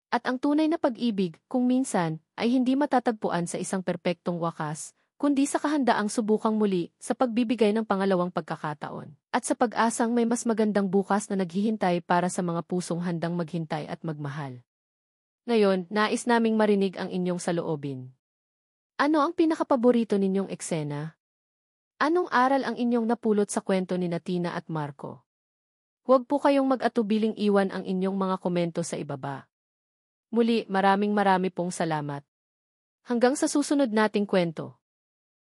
At ang tunay na pag-ibig, kung minsan, ay hindi matatagpuan sa isang perpektong wakas, kundi sa kahandaang subukang muli sa pagbibigay ng pangalawang pagkakataon, at sa pag-asang may mas magandang bukas na naghihintay para sa mga pusong handang maghintay at magmahal. Ngayon, nais naming marinig ang inyong saloobin. Ano ang pinakapaborito ninyong eksena? Anong aral ang inyong napulot sa kwento ni Tina at Marco? Huwag po kayong mag-atubiling iwan ang inyong mga komento sa ibaba. Muli, marami pong salamat. Hanggang sa susunod nating kwento.